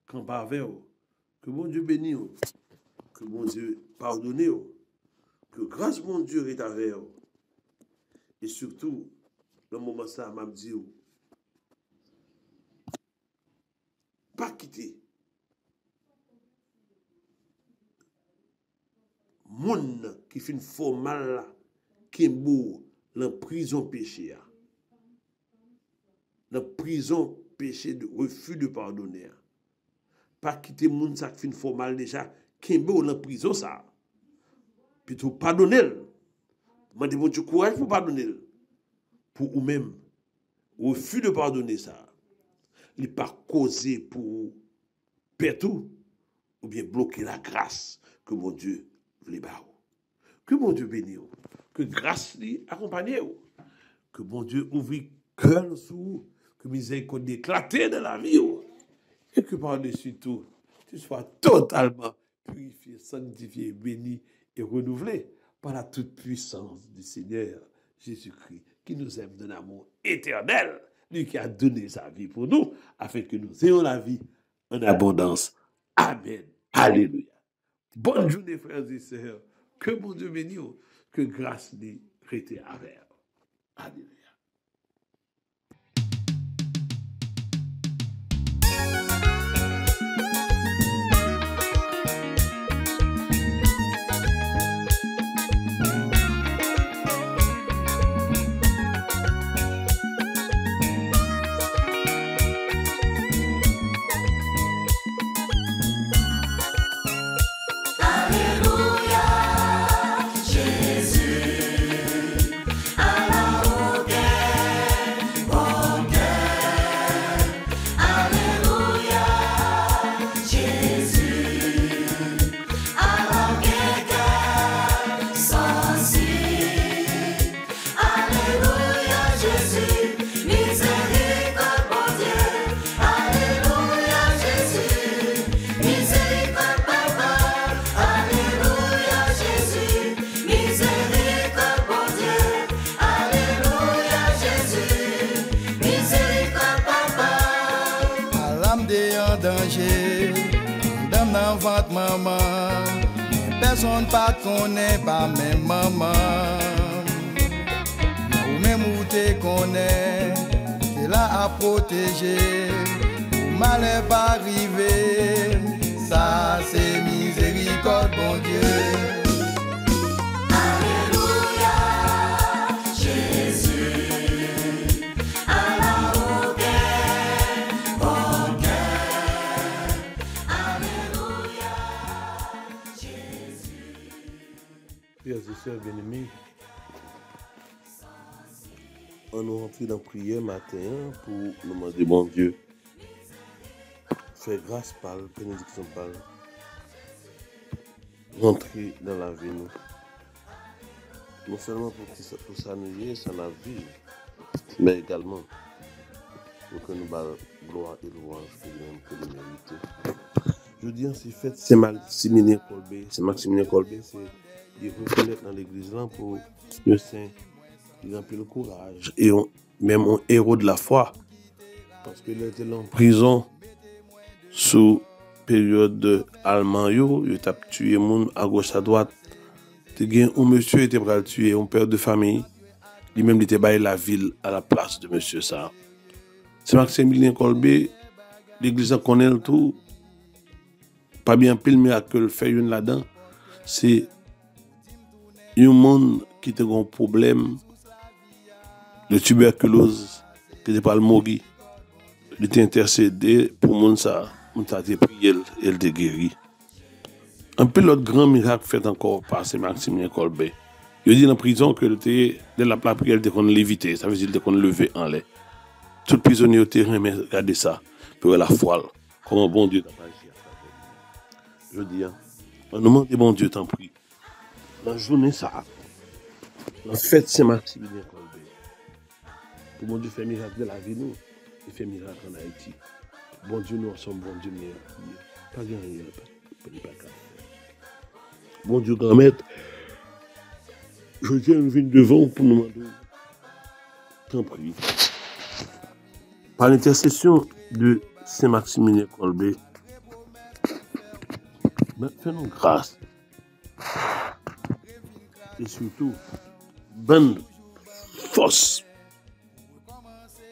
campe avec vous, que bon Dieu bénisse vous, que bon Dieu pardonne vous, que grâce bon Dieu est avec vous. Et surtout, le moment ça m'a dit, pas quitter. Moun qui fait fort mal là, qui est beau, dans prison péché. Dans prison péché de refus de pardonner. Pas quitter moun ça qui fait fort mal déjà, qui est beau dans prison ça. Plutôt pardonner. Mandez bon Dieu courage pour pardonner. Pour vous-même. Refus de pardonner ça. Il n'est pas causé pour perdre tout, ou bien bloquer la grâce que mon Dieu voulait faire. Que mon Dieu bénisse. Que grâce lui accompagne. Que mon Dieu ouvre cœur sous, que miséricorde éclaté dans la vie. Et que par-dessus tout, tu sois totalement purifié, sanctifié, béni et renouvelé par la toute puissance du Seigneur Jésus-Christ, qui nous aime d'un amour éternel, lui qui a donné sa vie pour nous, afin que nous ayons la vie en abondance. Amen. Alléluia. Bonne journée, frères et sœurs. Que mon Dieu bénisse, que grâce lui reste avec. Alléluia. Personne pas connaît pas même maman. Ou même où te connaît, t'es là à protéger. Mal est pas arrivé, ça c'est miséricorde bon Dieu. Frères et sœurs bien-aimés, on nous rentre dans la prière matin pour nous demander, bon Dieu, faire grâce par la bénédiction par rentrer dans la vie nous. Non seulement pour ça nous ça la vie, mais également pour que nous bâtions gloire et louange que nous méritons. Je dis ainsi fait, c'est Maximilien Colbert, c'est de reconnaître dans l'église là pour le Saint, il a pris le courage et même un héros de la foi parce qu'il était en prison sous période de allemand il a tué moun à gauche à droite, un monsieur était prêt à tuer un père de famille, lui-même il était baillé la ville à la place de monsieur ça. C'est Maximilien Colbert, l'église en connaît le tout, pas bien pile miracle fait une là-dedans, c'est un monde qui a un problème de tuberculose, qui n'est pas le mourir. Il était intercédé pour mon ça, a prié et il a guéri. Un peu l'autre grand miracle fait encore par Maximilien Colbert. Il dit dans la prison que dès la prière, il était lévité, ça veut dire qu'il était levé en l'air. Tout le prisonnier au terrain, mais regardez ça, pour la foi, comment bon Dieu t'a agi. Je dis, on nous demande, bon Dieu t'en prie. La journée ça, la fête Saint-Maximilien Colbert. Pour mon Dieu fait miracle de la vie nous, il fait miracle en Haïti. Bon Dieu nous sommes bon Dieu meilleur. Pas gagner, pas qu'à. Bon Dieu grand maître, je viens devant pour nous demander, t'en prie. Par l'intercession de Saint-Maximilien Kolbe, fais-nous grâce. Et surtout, bonne force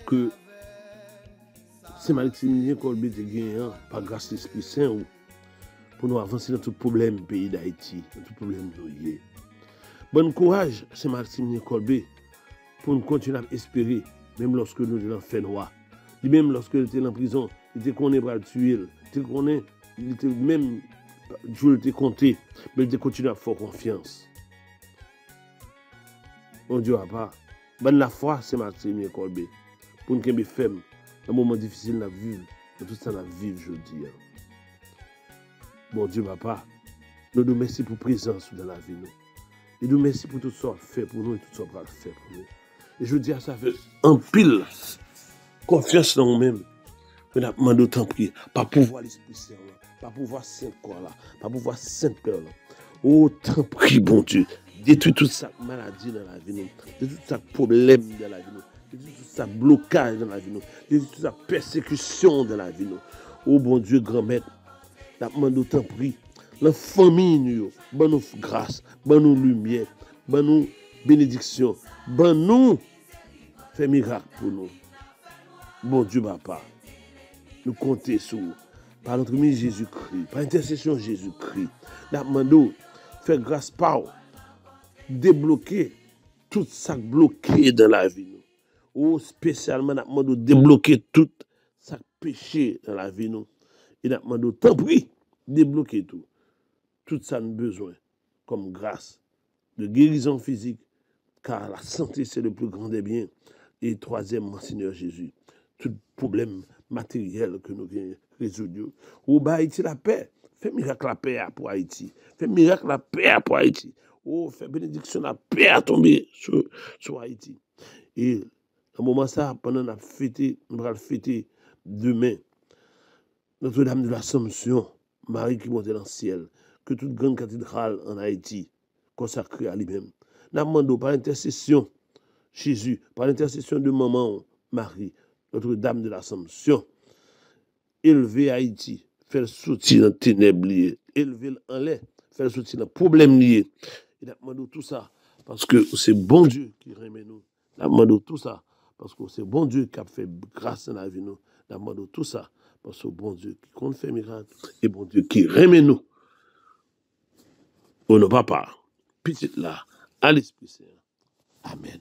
que Saint-Maximilien Kolbe te gagne par grâce de l'Esprit Saint pour nous avancer dans tout problème pays d'Haïti, dans tout problème de nous. Bon courage, Saint-Maximilien Kolbe, pour nous continuer à espérer, même lorsque nous sommes dans le fait noir. Même lorsque il était en prison, il était connu pour le tuer, il était même, Dieu était compté, mais il était continué à faire confiance. Mon Dieu, papa, bonne la foi, c'est Maximilien Kolbe, pour nous faire ferme, dans un moment difficile à vivre, dans tout ça à vivre, je dis. Mon Dieu, papa, nous nous remercions pour la présence dans la vie. Et nous remercions pour tout ce qu'on fait pour nous et tout ce qu'on va faire pour nous. Et je dis à ça, fait un pile confiance dans nous-mêmes. Mais nous demandons autant prier, pas pouvoir l'Esprit Saint, pas pouvoir Saint-Corps là, pas pouvoir Saint-Père là. Autant prier, bon Dieu, détruis toute cette maladie dans la vie, détruis tout ce problème dans la vie, détruis tout ce blocage dans la vie, détruis toute cette persécution dans la vie. Oh bon Dieu, grand maître, nous demandons autant prier. La famille, nous, bonne nous grâce, bonne nous lumière, bonne nous bénédiction, bonne nous fait miracle pour nous. Bon Dieu, papa, nous comptons sur vous. Par notre ami Jésus-Christ, par l'intercession de Jésus-Christ, nous demandons faire grâce par vous, débloquer tout ça bloqué dans la vie. Ou spécialement, nous demandons débloquer tout ça péché dans la vie. Et nous demandons, tant pis, débloquer tout. Tout ça nous besoin comme grâce de guérison physique, car la santé c'est le plus grand des biens. Et troisièmement, Seigneur Jésus, tout problème matériel que nous avons résolu. Ou bah Haïti la paix, fais miracle la paix pour Haïti, fais miracle la paix pour Haïti. Oh, fais bénédiction la paix à tomber sur Haïti. Et à un moment ça, pendant la fête, nous allons fêter demain Notre-Dame de l'Assomption, Marie qui monte dans le ciel, que toute grande cathédrale en Haïti consacrée à lui-même. Nous demandons par l'intercession Jésus, par l'intercession de maman Marie, Notre-Dame de l'Assomption, élever Haïti, faire sortir dans les ténèbres liées, élever en l'air, faire sortir dans les problèmes liés. Et nous demandons tout ça parce que c'est bon Dieu qui remet nous. Nous demandons tout ça parce que c'est bon Dieu qui a fait grâce dans la vie. Nous demandons tout ça parce que c'est bon Dieu qui compte faire miracle et bon Dieu qui remet nous. Au nom papa, petite là, à l'Esprit Saint. Amen.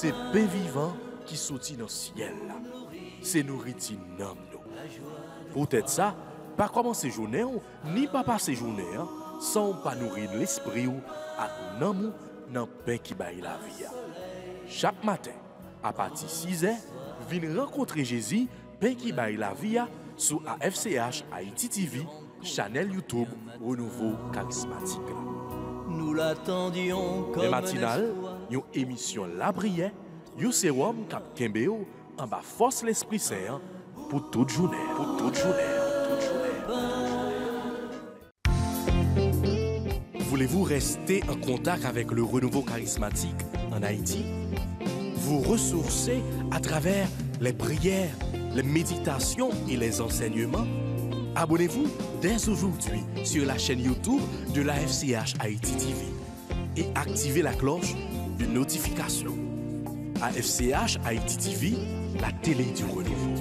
c'est pain vivant qui sortit dans le ciel. C'est nourriture nam nous. Peut-être ça, pas commencer journée ni pas passer journée sans pas nourrir l'esprit ou à nan dans pain qui baille la vie. Chaque matin, à partir de 6h, venez rencontrer Jésus, pain qui baille la vie sur AFCH Haïti TV, channel YouTube Renouveau Charismatique. Nous l'attendions comme les matinales, une émission La Brière, un sérum cap Kembeo en bas force l'Esprit Saint pour toute journée. Voulez-vous rester en contact avec le renouveau charismatique en Haïti? Vous ressourcer à travers les prières, les méditations et les enseignements? Abonnez-vous dès aujourd'hui sur la chaîne YouTube de la FCH Haïti TV et activez la cloche de notification. AFCH Haïti TV, la télé du renouveau.